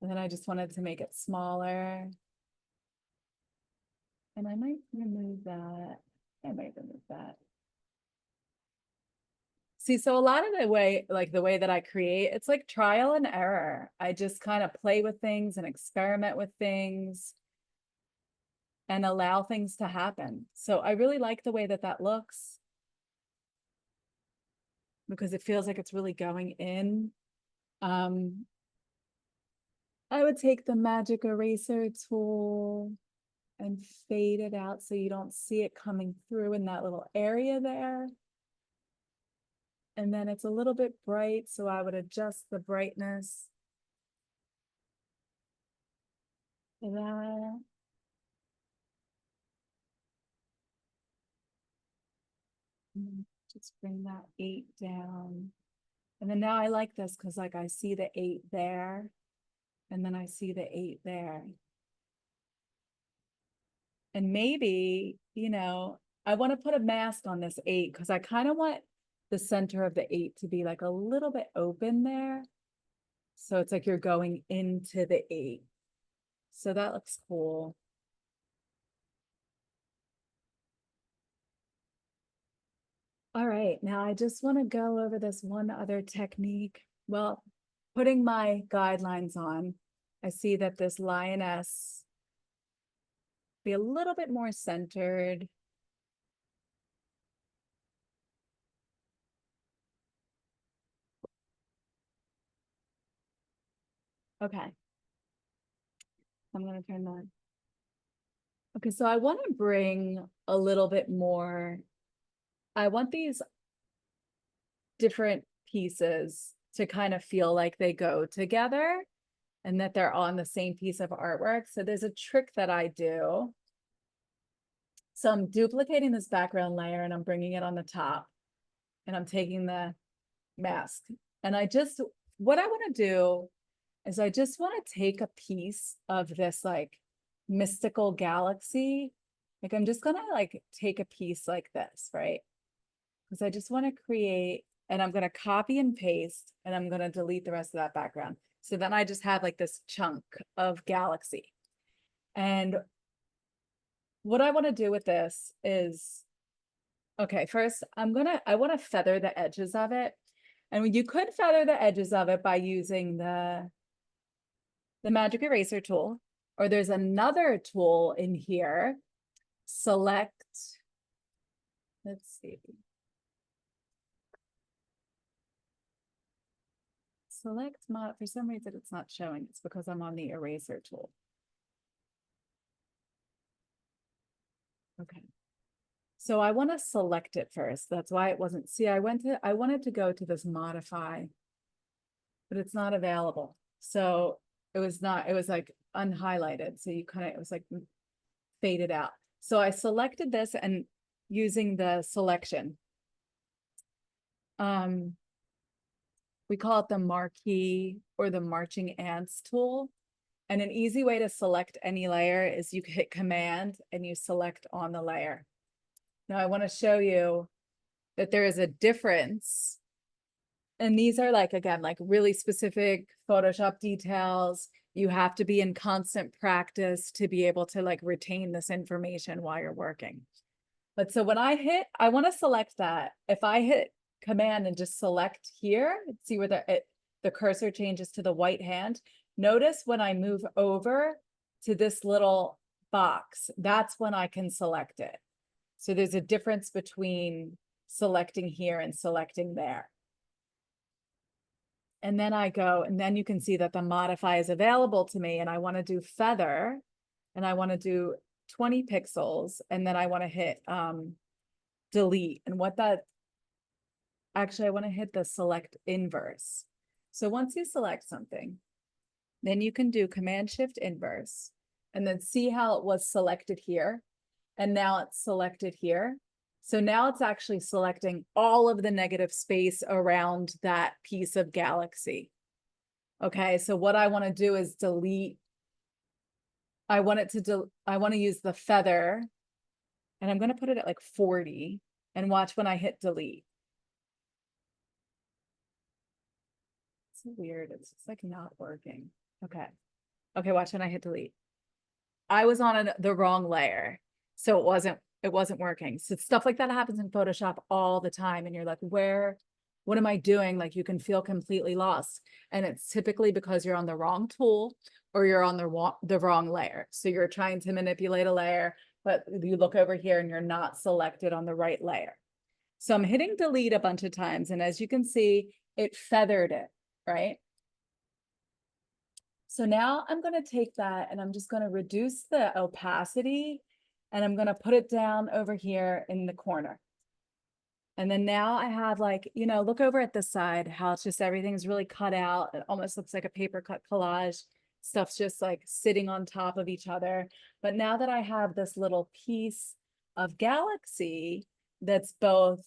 And then I just wanted to make it smaller. And I might remove that. I might remove that. See, so a lot of the way, like the way that I create, it's like trial and error. I just kind of play with things and experiment with things and allow things to happen. So I really like the way that that looks because it feels like it's really going in. Um, I would take the magic eraser tool and fade it out so you don't see it coming through in that little area there. And then it's a little bit bright, so I would adjust the brightness of that. Just bring that 8 down. And then now I like this because like I see the 8 there, and then I see the 8 there. And maybe, you know, I want to put a mask on this 8 because I kind of want the center of the 8 to be like a little bit open there. So it's like you're going into the 8. So that looks cool. All right, now I just want to go over this one other technique. Well, putting my guidelines on, I see that this lioness be a little bit more centered. Okay, I'm gonna turn that. Okay, so I want to bring a little bit more. I want these different pieces to kind of feel like they go together and that they're on the same piece of artwork. So there's a trick that I do. So I'm duplicating this background layer and I'm bringing it on the top and I'm taking the mask. And what I want to do is I just want to take a piece of this like mystical galaxy. Like I'm just gonna like take a piece like this, right? Because I just want to create, and I'm gonna copy and paste, and I'm gonna delete the rest of that background. So then I just have like this chunk of galaxy. And what I want to do with this is, okay, first I want to feather the edges of it. And you could feather the edges of it by using the magic eraser tool, or there's another tool in here. Select, let's see. Select mod, for some reason it's not showing. It's because I'm on the eraser tool. Okay. So I want to select it first. That's why it wasn't, see, I wanted to go to this modify, but it's not available. So it was like unhighlighted. So you kind of, it was like faded out. So I selected this and using the selection. We call it the marquee or the marching ants tool. And an easy way to select any layer is you hit command and you select on the layer. Now I want to show you that there is a difference. And these are like, again, like really specific Photoshop details. You have to be in constant practice to be able to like retain this information while you're working. But so when I want to select that. If I hit command and just select here, see where the cursor changes to the white hand. Notice when I move over to this little box, that's when I can select it. So there's a difference between selecting here and selecting there. And then I go, and then you can see that the modify is available to me, and I want to do feather, and I want to do 20 pixels, and then I want to hit delete. And what that, actually, I want to hit the select inverse. So once you select something, then you can do Command Shift inverse, and then see how it was selected here. And now it's selected here. So now it's actually selecting all of the negative space around that piece of galaxy. Okay, so what I want to do is delete. I want to use the feather, and I'm going to put it at like 40 and watch when I hit delete. It's weird. It's just like not working. Okay. Okay, watch when I hit delete. I was on the wrong layer. So it wasn't it wasn't working. So stuff like that happens in Photoshop all the time. And you're like, what am I doing? Like you can feel completely lost. And it's typically because you're on the wrong tool or you're on the wrong layer. So you're trying to manipulate a layer, but you look over here and you're not selected on the right layer. So I'm hitting delete a bunch of times. And as you can see, it feathered it, right? So now I'm going to take that and I'm just going to reduce the opacity and I'm going to put it down over here in the corner. And then now I have like, look over at this side, how it's just everything's really cut out. It almost looks like a paper cut collage. Stuff's just like sitting on top of each other. But now that I have this little piece of galaxy that's both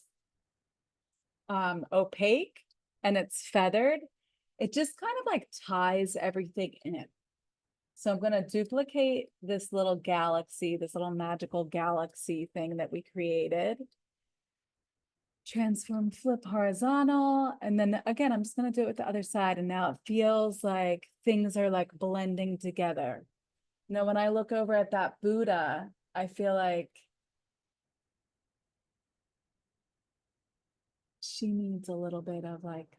opaque and it's feathered, it just kind of like ties everything in. So I'm going to duplicate this little galaxy, this little magical galaxy thing that we created. Transform, flip horizontal. And then again, I'm just going to do it with the other side. And now it feels like things are like blending together. When I look over at that Buddha, I feel like she needs a little bit of like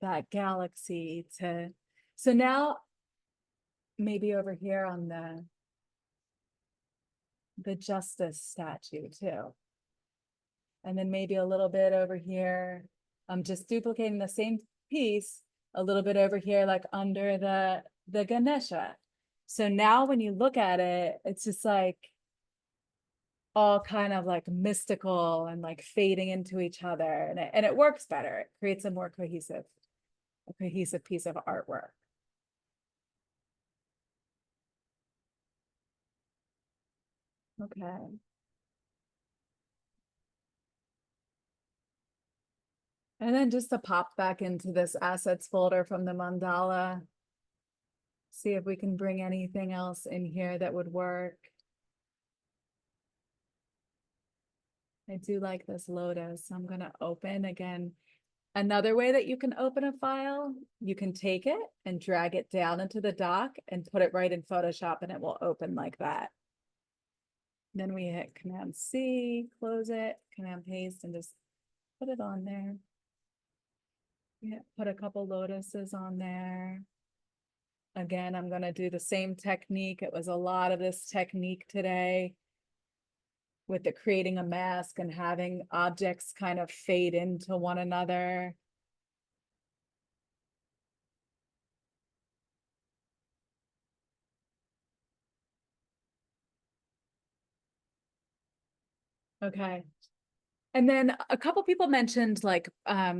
that galaxy to, so now maybe over here on the justice statue too. And then maybe a little bit over here. I'm just duplicating the same piece a little bit over here, like under the Ganesha. So now when you look at it, it's just like all kind of like mystical and like fading into each other. And it works better. It creates a more cohesive piece of artwork. Okay. And then just to pop back into this assets folder from the mandala, see if we can bring anything else in here that would work. I do like this lotus. So I'm going to open again. Another way that you can open a file, you can take it and drag it down into the dock and put it right in Photoshop and it will open like that. Then we hit Command C, close it, Command paste, and just put it on there. Yeah, put a couple lotuses on there. Again, I'm going to do the same technique. It was a lot of this technique today with the creating a mask and having objects kind of fade into one another. Okay. And then a couple people mentioned like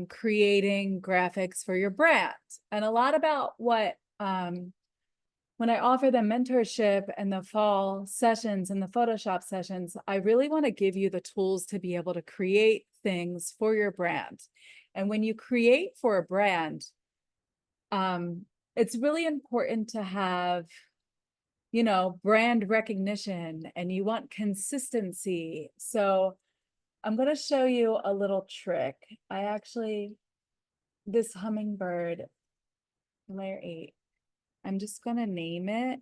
creating graphics for your brand, and a lot about what when I offer them mentorship and the fall sessions and the Photoshop sessions, I really want to give you the tools to be able to create things for your brand. And when you create for a brand, it's really important to have, brand recognition, and you want consistency. So I'm going to show you a little trick. This hummingbird, layer 8, I'm just going to name it,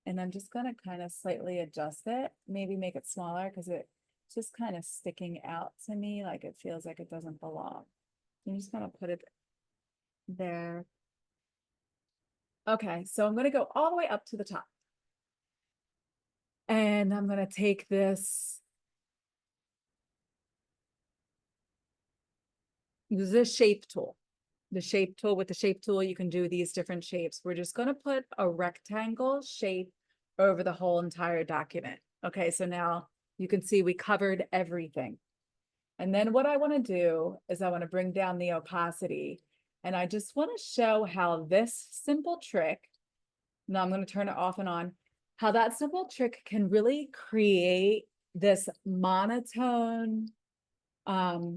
and I'm just going to kind of slightly adjust it, maybe make it smaller because it's just kind of sticking out to me, like it feels like it doesn't belong. I'm just going to put it there. Okay, so I'm going to go all the way up to the top. And I'm going to take this the shape tool. With the shape tool, you can do these different shapes. We're just going to put a rectangle shape over the whole entire document. Okay, so now you can see we covered everything. And then what I want to do is I want to bring down the opacity, and I just want to show how this simple trick, now I'm going to turn it off and on, how that simple trick can really create this monotone color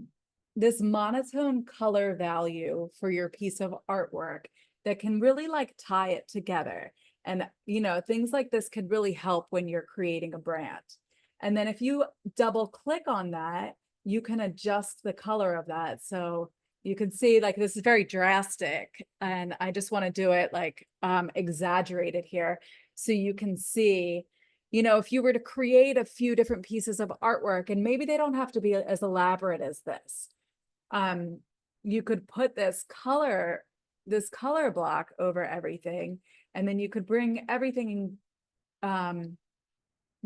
value for your piece of artwork that can really like tie it together. And things like this could really help when you're creating a brand. And then if you double click on that, you can adjust the color of that. So you can see like this is very drastic, and I just want to do it like exaggerated here so you can see, you know, if you were to create a few different pieces of artwork, and maybe they don't have to be as elaborate as this, you could put this color block over everything, and then you could bring everything, you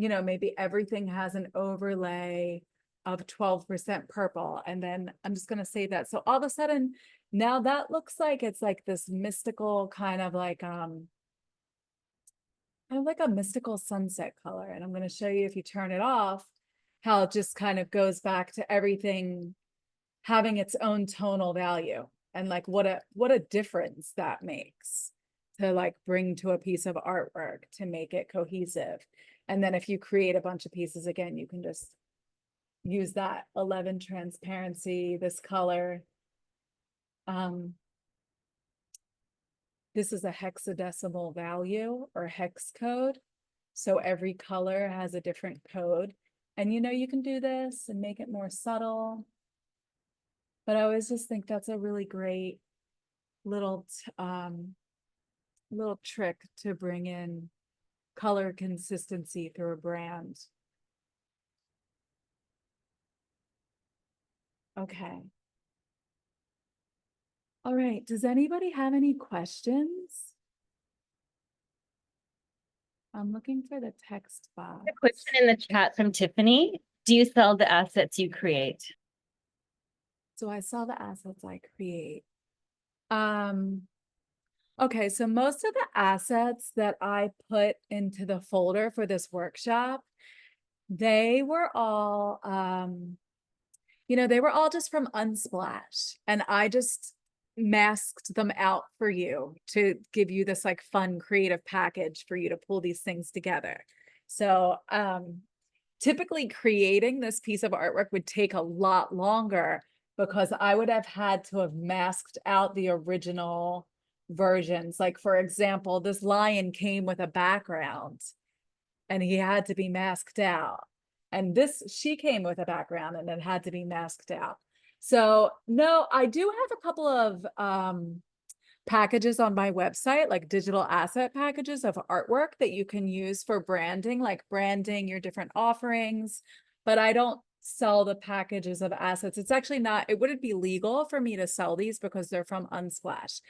know, maybe everything has an overlay of 12% purple. And then I'm just going to save that. So all of a sudden, now that looks like it's like this mystical kind of like a mystical sunset color. And I'm going to show you, if you turn it off, how it just kind of goes back to everything having its own tonal value, and like what a difference that makes to like bring to a piece of artwork to make it cohesive. And then if you create a bunch of pieces, again, you can just use that 11 transparency, this color. This is a hexadecimal value or hex code. So every color has a different code. And you know, you can do this and make it more subtle. But I always just think that's a really great little trick to bring in color consistency through a brand. Okay. All right. Does anybody have any questions? I'm looking for the text box. A question in the chat from Tiffany. Do you sell the assets you create? So I sell the assets I create. Okay, so most of the assets that I put into the folder for this workshop, they were all, you know, they were all just from Unsplash, and I just masked them out for you to give you this like fun creative package for you to pull these things together. So typically creating this piece of artwork would take a lot longer, because I would have had to have masked out the original versions. Like, for example, this lion came with a background and he had to be masked out. And this, she came with a background and it had to be masked out. So no, I do have a couple of packages on my website, like digital asset packages of artwork that you can use for branding, like branding your different offerings, but I don't sell the packages of assets. It's actually not, it wouldn't be legal for me to sell these because they're from Unsplash.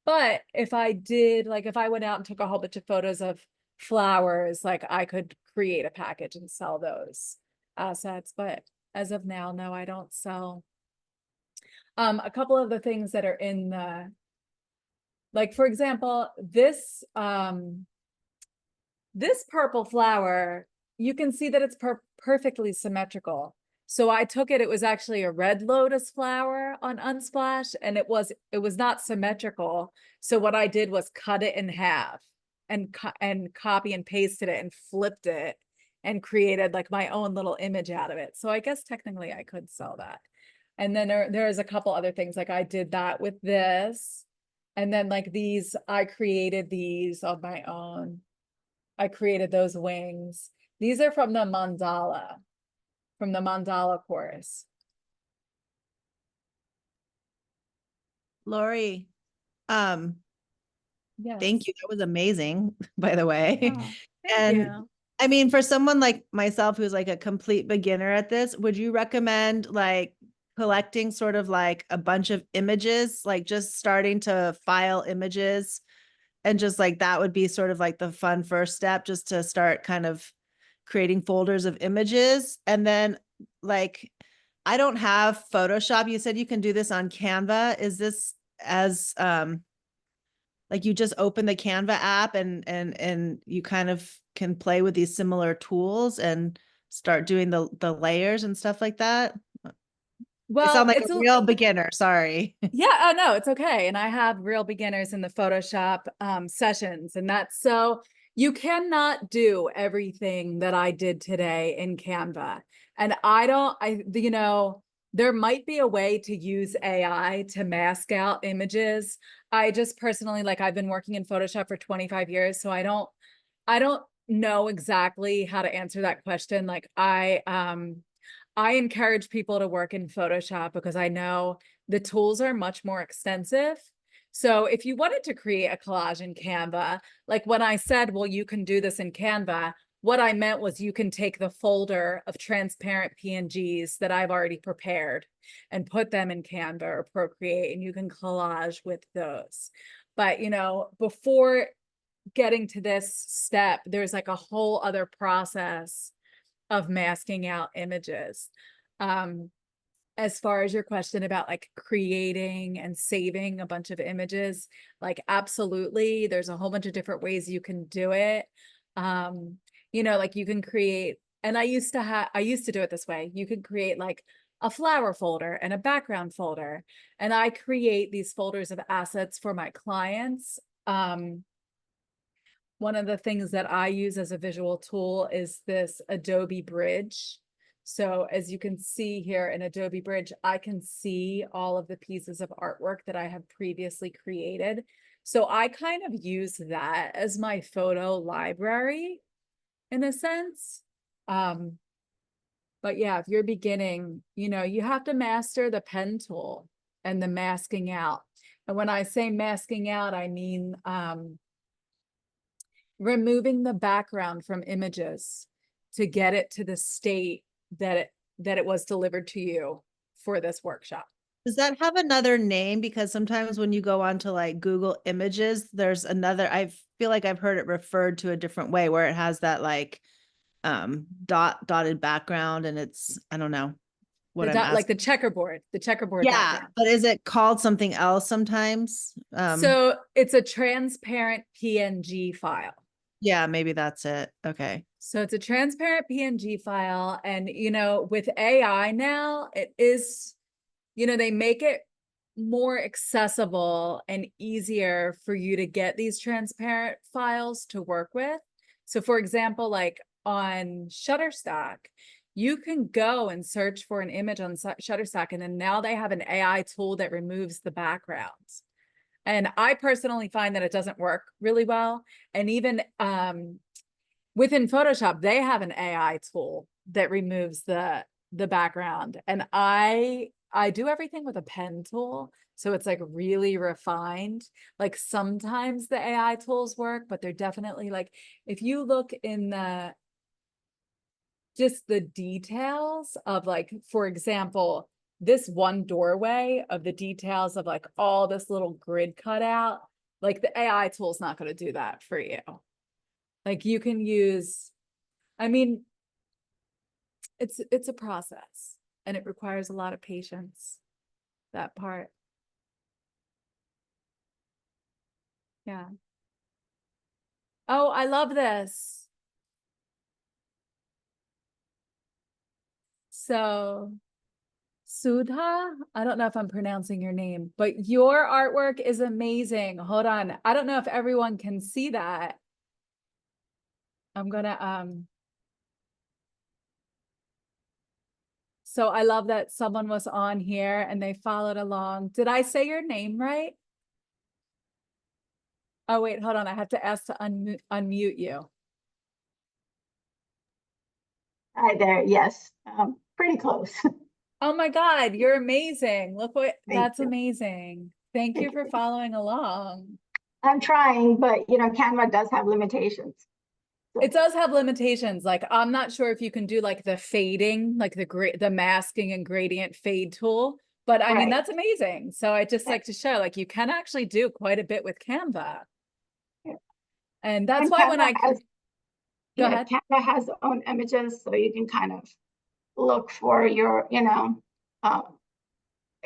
But if I did, like if I went out and took a whole bunch of photos of flowers, like I could create a package and sell those assets. But as of now, no, I don't sell. A couple of the things that are in the, like, for example, this purple flower, you can see that it's perfectly symmetrical. So I took it was actually a red lotus flower on Unsplash, and it was not symmetrical. So what I did was cut it in half and copy and pasted it and flipped it and created like my own little image out of it. So I guess technically I could sell that. And then there's a couple other things, like I did that with this. And then like these, I created these on my own. I created those wings. These are from the mandala course. Lori, Yes. thank you. That was amazing, by the way. Oh, thank And you. I mean, for someone like myself, who's like a complete beginner at this, would you recommend like collecting sort of like a bunch of images, like just starting to file images, and just like that would be sort of like the fun first step, just to start kind of creating folders of images? And then like, I don't have Photoshop. You said you can do this on Canva. Is this as like you just open the Canva app and you kind of can play with these similar tools and start doing the layers and stuff like that? I Well, sound like it's a real beginner. Sorry. yeah, oh no, it's okay. And I have real beginners in the Photoshop sessions, and that's, so you cannot do everything that I did today in Canva. And you know, there might be a way to use AI to mask out images. I just personally, like, I've been working in Photoshop for 25 years, so I don't know exactly how to answer that question. Like I encourage people to work in Photoshop because I know the tools are much more extensive. So if you wanted to create a collage in Canva, like when I said, well, you can do this in Canva, what I meant was you can take the folder of transparent PNGs that I've already prepared and put them in Canva or Procreate, and you can collage with those. But, you know, before getting to this step, there's like a whole other process of masking out images. As far as your question about like creating and saving a bunch of images, like absolutely, there's a whole bunch of different ways you can do it. You know, like you can create, and I used to do it this way. You could create like a flower folder and a background folder, and I create these folders of assets for my clients. One of the things that I use as a visual tool is this Adobe Bridge. So as you can see here in Adobe Bridge, I can see all of the pieces of artwork that I have previously created. So I kind of use that as my photo library in a sense. But yeah, if you're beginning, you know, you have to master the pen tool and the masking out. And when I say masking out, I mean, removing the background from images to get it to the state that it was delivered to you for this workshop. Does that have another name? Because sometimes when you go onto like Google Images, there's another, I feel like I've heard it referred to a different way where it has that like dotted background, and it's, I don't know what I'm asking. Like the checkerboard Yeah, background. but is it called something else sometimes? So it's a transparent PNG file. Yeah, maybe that's it. Okay. So it's a transparent PNG file. And, you know, with AI now, it is, you know, they make it more accessible and easier for you to get these transparent files to work with. So for example, like on Shutterstock, you can go and search for an image on Shutterstock, and then now they have an AI tool that removes the backgrounds. And I personally find that it doesn't work really well. And even within Photoshop, they have an AI tool that removes the background. And I do everything with a pen tool. So it's like really refined. Like sometimes the AI tools work, but they're definitely like, if you look in just the details of like, for example, this one doorway of the details of like all this little grid cut out, like the AI tool's not going to do that for you. Like you can use, I mean, it's a process and it requires a lot of patience, that part. Yeah. Oh, I love this. So Sudha, I don't know if I'm pronouncing your name, but your artwork is amazing. Hold on. I don't know if everyone can see that. I'm gonna, so I love that someone was on here and they followed along. Did I say your name right? Oh, wait, hold on. I have to ask to unmute you. Hi there. Yes, pretty close. Oh my God, you're amazing. Look what, Thank that's you. amazing. Thank you for following along. I'm trying, but you know, Canva does have limitations. It does have limitations. Like, I'm not sure if you can do like the fading, like the masking and gradient fade tool, but I mean, Right. that's amazing. So I just Yeah. like to show, like, you can actually do quite a bit with Canva. Yeah. And that's And why when Canva I, has, go yeah, ahead. Canva has its own images, so you can kind of look for your, you know,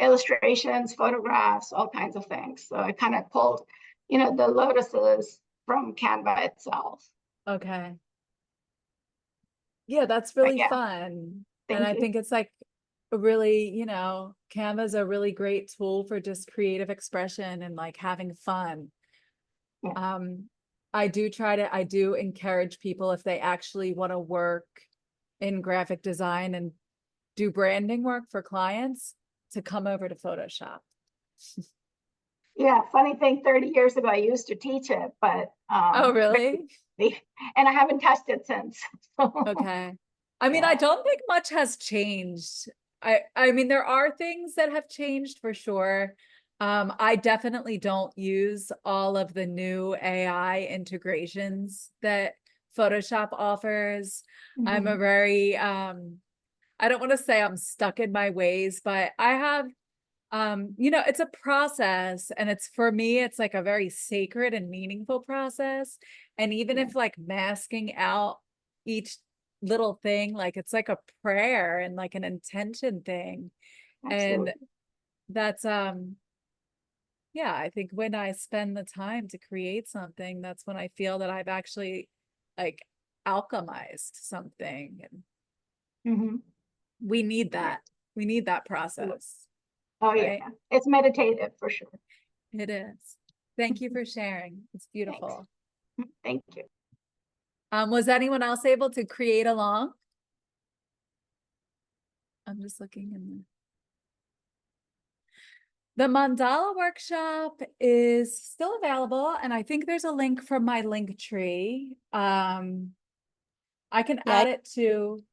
illustrations, photographs, all kinds of things. So I kind of pulled, you know, the lotuses from Canva itself. Okay. Yeah, that's But really yeah, fun. And thank I you. think it's like a really, you know, Canva's a really great tool for just creative expression and like having fun. Yeah. I do encourage people if they actually want to work in graphic design and do branding work for clients to come over to Photoshop. Yeah, funny thing, 30 years ago, I used to teach it, but Oh, really? and I haven't touched it since. Okay. I mean, Yeah. I don't think much has changed. I mean, there are things that have changed for sure. I definitely don't use all of the new AI integrations that Photoshop offers. I'm a Mhm. very, I don't want to say I'm stuck in my ways, but I have, it's a process, and it's, for me, it's like a very sacred and meaningful process. And even Yeah. if like masking out each little thing, like it's like a prayer and like an intention thing. And Absolutely. that's, yeah, I think when I spend the time to create something, that's when I feel that I've actually like alchemized something. And Mhm. we need Yeah. that. We need that process, Oh, yeah. right? It's meditative for sure. It is. Thank you for sharing. It's Thanks. beautiful. Thank you. Was anyone else able to create along? I'm just looking in the mandala workshop is still available, and I think there's a link from my link tree. I can Yeah, add it to.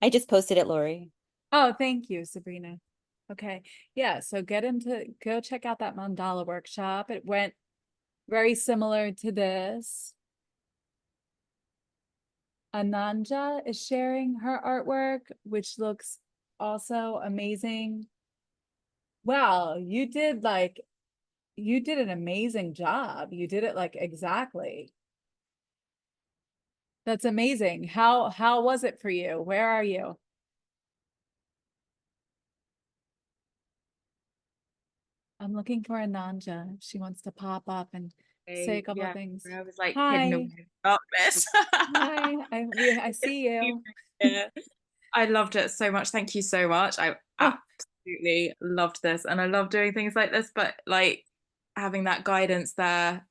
I just posted it, Lori. Oh, thank you, Sabrina. Okay. Yeah, so go check out that mandala workshop. It went very similar to this. Ananja is sharing her artwork, which looks also amazing. Wow, you did an amazing job. You did it like exactly. That's amazing. How was it for you? Where are you? I'm looking for Ananja. She wants to pop up and say a couple of Yeah, things. I was like hidden away Hi. in darkness. Hi. I see you. Yeah. I loved it so much. Thank you so much. I Oh, absolutely loved this, and I love doing things like this, but like having that guidance there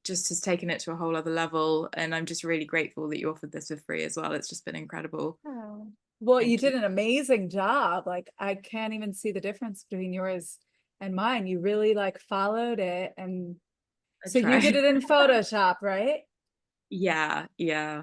just has taken it to a whole other level, and I'm just really grateful that you offered this for free as well. It's just been incredible. oh. Well, you Thank you. did an amazing job. Like I can't even see the difference between yours and mine. You really like followed it. And I so you did tried. it in Photoshop, right? Yeah, yeah.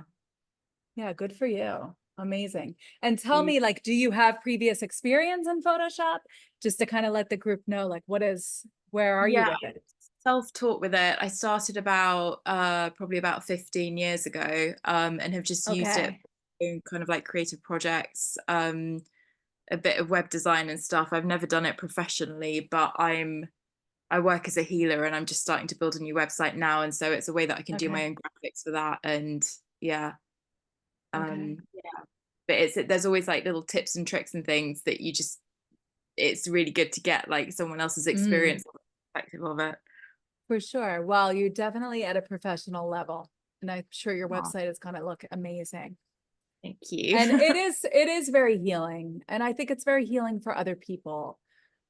Yeah, good for you. Amazing. And tell You- me, like, do you have previous experience in Photoshop? Just to kind of let the group know, like, where are you Yeah, with it? self-taught with it. I started about probably about 15 years ago, and have just used it Okay. in kind of like creative projects, a bit of web design and stuff. I've never done it professionally, but I work as a healer, and I'm just starting to build a new website now, and so it's a way that I can do my Okay. own graphics for that. And yeah, Okay. yeah. But there's always like little tips and tricks and things that you just, it's really good to get like someone else's Mm, experience or perspective of it. for sure. Well, you're definitely at a professional level. And I'm sure your Oh, website is gonna look amazing. thank you. And it is very healing. And I think it's very healing for other people,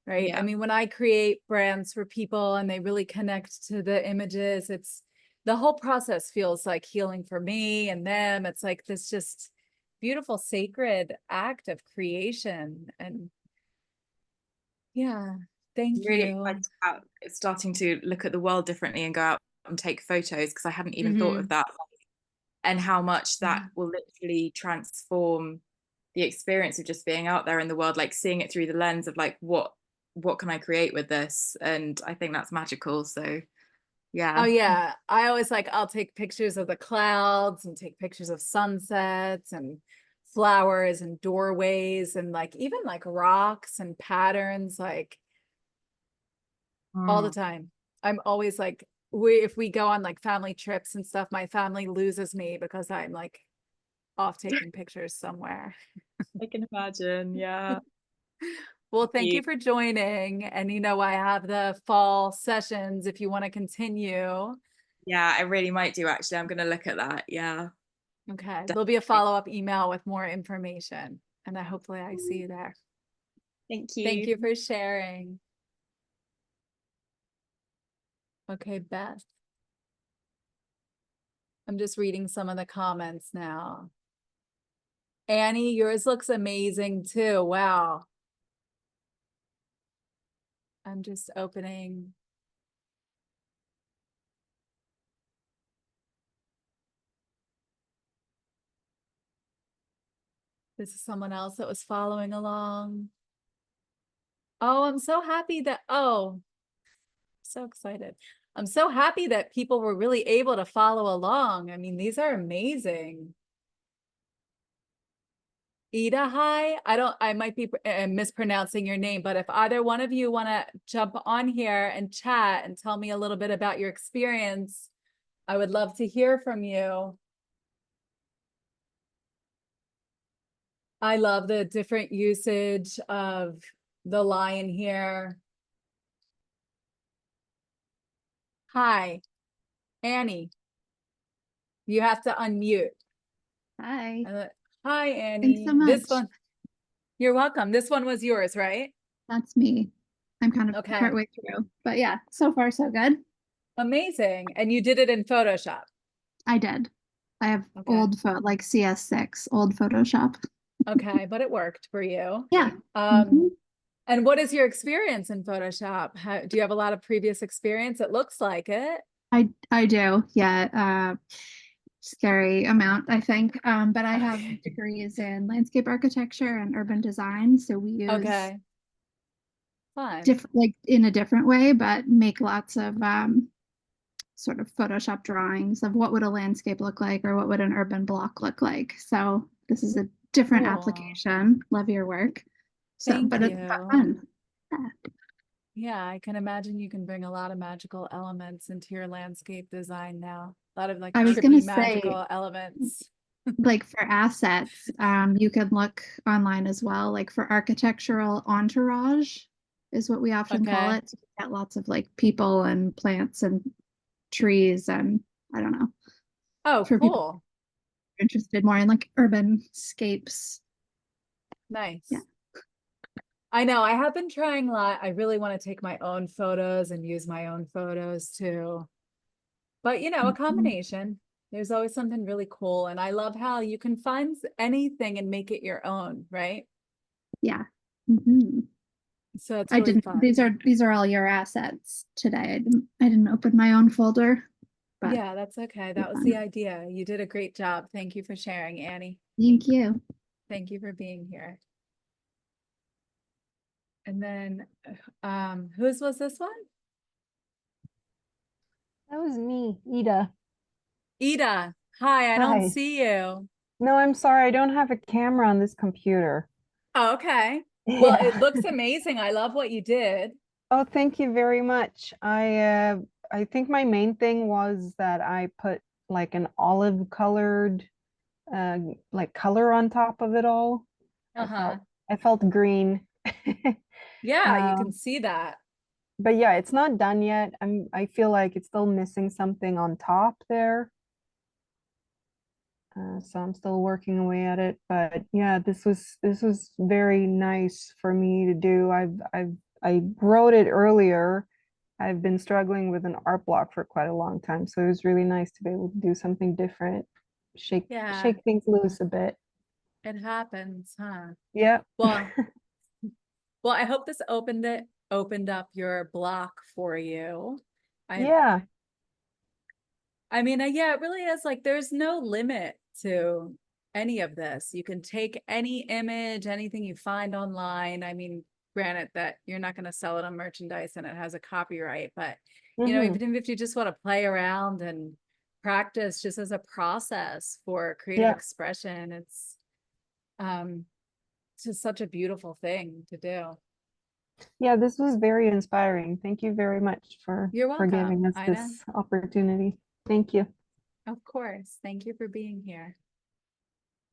right? I Yeah. mean, when I create brands for people and they really connect to the images, it's the whole process feels like healing for me and them. It's like this just beautiful, sacred act of creation. And yeah, I'm thank really you. excited about starting to look at the world differently and go out and take photos, because I hadn't even thought of Hmm. that, and how much that Yeah. will literally transform the experience of just being out there in the world, like seeing it through the lens of like what can I create with this? And I think that's magical. So Oh yeah. yeah. I always like, I'll take pictures of the clouds and take pictures of sunsets and flowers and doorways and like even like rocks and patterns, like all the Mm. time. I'm always like, if we go on like family trips and stuff, my family loses me because I'm like off taking pictures somewhere. I can imagine. Yeah. Well, Thank thank you. you for joining. And I have the fall sessions if you want to continue. Yeah, I really might do actually. I'm gonna look at that. Yeah, Okay. There'll be a definitely. follow-up email with more information. And hopefully I see you there. Thank Thank you. you for sharing. Okay, Beth. I'm just reading some of the comments now. Annie, yours looks amazing too. Wow. I'm just opening. This is someone else that was following along. Oh, I'm so happy that, oh, so excited. I'm so happy that people were really able to follow along. I mean, these are amazing. Ida, hi. I might be mispronouncing your name, but if either one of you want to jump on here and chat and tell me a little bit about your experience, I would love to hear from you. I love the different usage of the lion here. Hi, Annie. You have to unmute. Hi. Hi, Annie. so This much. one, you're welcome. This one was yours, right? That's me. I'm kind of Okay. partway through, but yeah, so far so good. Amazing. And you did it in Photoshop. I did. I have Okay. old like CS6, old Photoshop. Okay, but it worked for you. Yeah. Um, and what is your experience in Photoshop? Do you have a lot of previous experience? It looks like it. I do. Yeah. Scary amount, I think. But I have degrees in landscape architecture and urban design, so we use Okay. Fun. different, like in a different way, but make lots of sort of Photoshop drawings of what would a landscape look like or what would an urban block look like. So this is a different Cool. application. Love your work. So, Thank but it's you. fun. Yeah, I can imagine you can bring a lot of magical elements into your landscape design now. A lot of like I was trippy gonna say, magical elements. like for assets, you can look online as well. Like for architectural entourage is what we often call Okay. it. So you get lots of like people and plants and trees and I don't know. Oh, For people cool. interested more in like urban scapes. Nice. Yeah. I know I have been trying a lot. I really want to take my own photos and use my own photos too. But you know, a combination. There's always something really cool. And I love how you can find anything and make it your own, right? Yeah. Mhm. So it's I really didn't, fun. these are all your assets today. I didn't open my own folder, but Yeah, that's okay. That was fun. the idea. You did a great job. Thank you for sharing, Annie. Thank you. Thank you for being here. And then, whose was this one? That was me, Ida. Ida. Hi, I don't Hi. see you. No, I'm sorry, I don't have a camera on this computer. Oh, okay. Well, Yeah. it looks amazing. I love what you did. Oh, thank you very much. I think my main thing was that I put like an olive colored like color on top of it all. Uh-huh. I felt green. Yeah, you can Um, see that. but yeah, it's not done yet. I feel like it's still missing something on top there. So I'm still working away at it, but yeah, this was very nice for me to do. I wrote it earlier. I've been struggling with an art block for quite a long time, so it was really nice to be able to do something different, Yeah, shake things loose a bit. it happens, huh? Yeah. Well, well, I hope this opened up your block for you. Yeah. I mean, yeah, it really is like there's no limit to any of this. You can take any image, anything you find online. I mean, granted that you're not going to sell it on merchandise and it has a copyright, but you know, Mhm. even if you just want to play around and practice just as a process for creative Yeah. expression, it's just such a beautiful thing to do. Yeah, this was very inspiring. Thank you very much You're for giving welcome, us Ina. this opportunity. Thank you. Of course. Thank you for being here.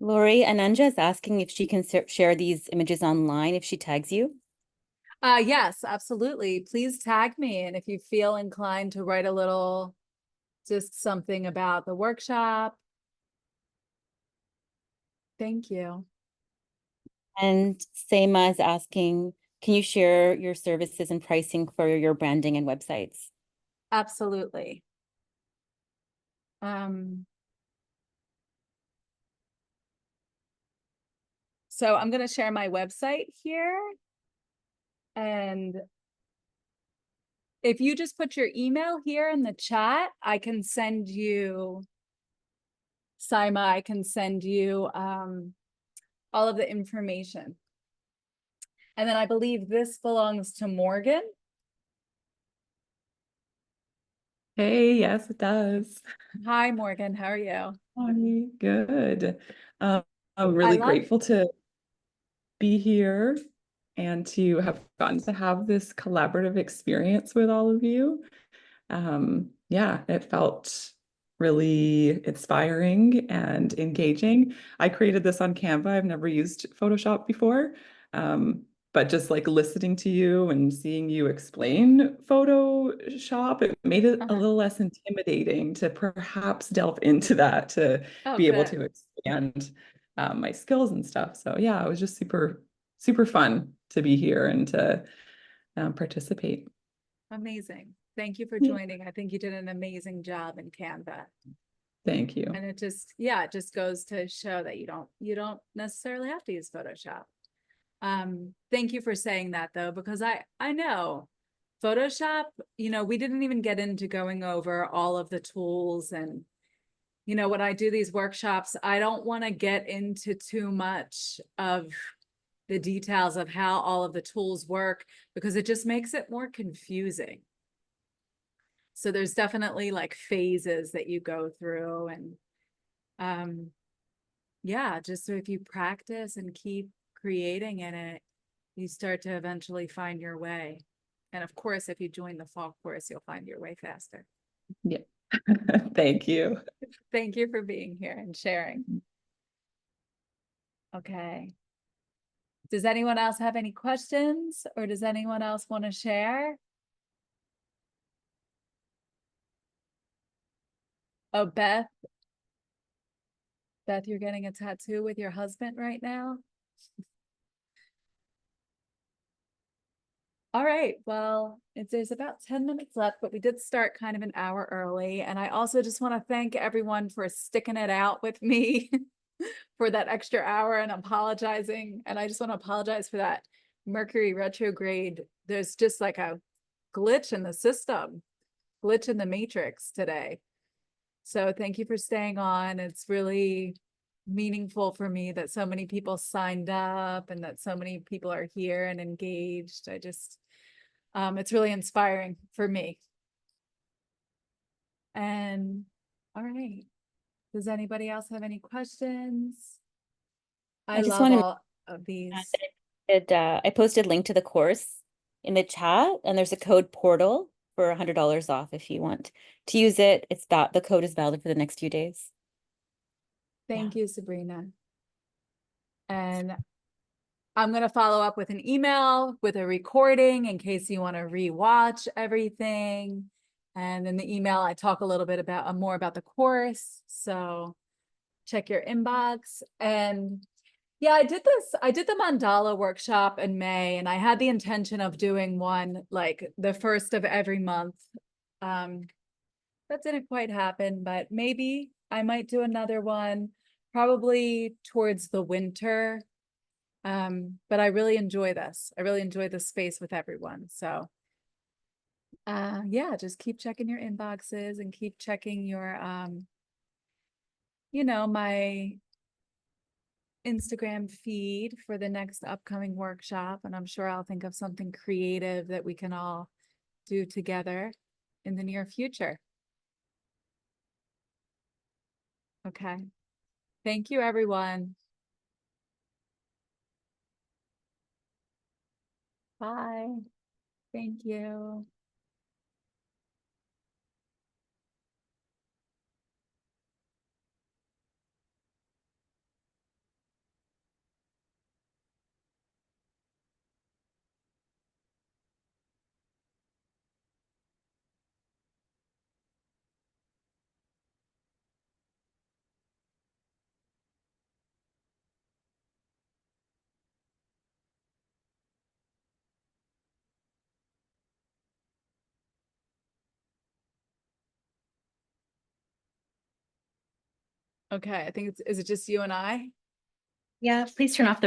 Lori, Ananja is asking if she can share these images online if she tags you. Yes, absolutely. Please tag me. And if you feel inclined to write a little, just something about the workshop. Thank you. And Seema is asking, can you share your services and pricing for your branding and websites? Absolutely. So I'm going to share my website here. And if you just put your email here in the chat, I can send you, Saima, I can send you all of the information. And then I believe this belongs to Morgan. Hey, yes, it does. Hi, Morgan. How are you? Hi, good. Um, I'm I really love grateful to be here and to have gotten to have this collaborative experience with all of you. Yeah, it felt really inspiring and engaging. I created this on Canva. I've never used Photoshop before. Um, but just like listening to you and seeing you explain Photoshop, it made it a Uh-huh. little less intimidating to perhaps delve into that to Oh, be able good. to expand my skills and stuff. So yeah, it was just super fun to be here and to participate. Amazing. Thank you for Yeah. joining. I think you did an amazing job in Canva. Thank you. And it just, yeah, it just goes to show that you don't necessarily have to use Photoshop. Thank you for saying that though, because I know Photoshop, we didn't even get into going over all of the tools. And when I do these workshops, I don't want to get into too much of the details of how all of the tools work, because it just makes it more confusing. So there's definitely like phases that you go through, and yeah, just so if you practice and keep creating in it, you start to eventually find your way. And of course, if you join the fall course, you'll find your way faster. Yeah. Thank you. Thank you for being here and sharing. Okay. Does anyone else have any questions, or does anyone else want to share? Oh, Beth, you're getting a tattoo with your husband right now? All right, well, there's about 10 minutes left, but we did start kind of an hour early. And I also just want to thank everyone for sticking it out with me for that extra hour and apologizing. And I just want to apologize for that Mercury retrograde. There's just like a glitch in the system, glitch in the matrix today. So thank you for staying on. It's really meaningful for me that so many people signed up and that so many people are here and engaged. It's really inspiring for me. And all right, does anybody else have any questions? I just love want to all of these. I posted a link to the course in the chat, and there's a code portal for $100 off if you want to use it. The code is valid for the next few days. Thank you, Sabrina. And I'm going to follow up with an email with a recording in case you want to rewatch everything. And in the email, I talk a little bit about more about the course. So check your inbox. And yeah, I did the mandala workshop in May, and I had the intention of doing one like the first of every month. That didn't quite happen, but maybe I might do another one probably towards the winter. But I really enjoy this. I really enjoy this space with everyone. So yeah, just keep checking your inboxes and keep checking your my Instagram feed for the next upcoming workshop. And I'm sure I'll think of something creative that we can all do together in the near future. Okay. Thank you, everyone. Bye. Thank you. Okay, I think is it just you and I? Yeah, please turn off the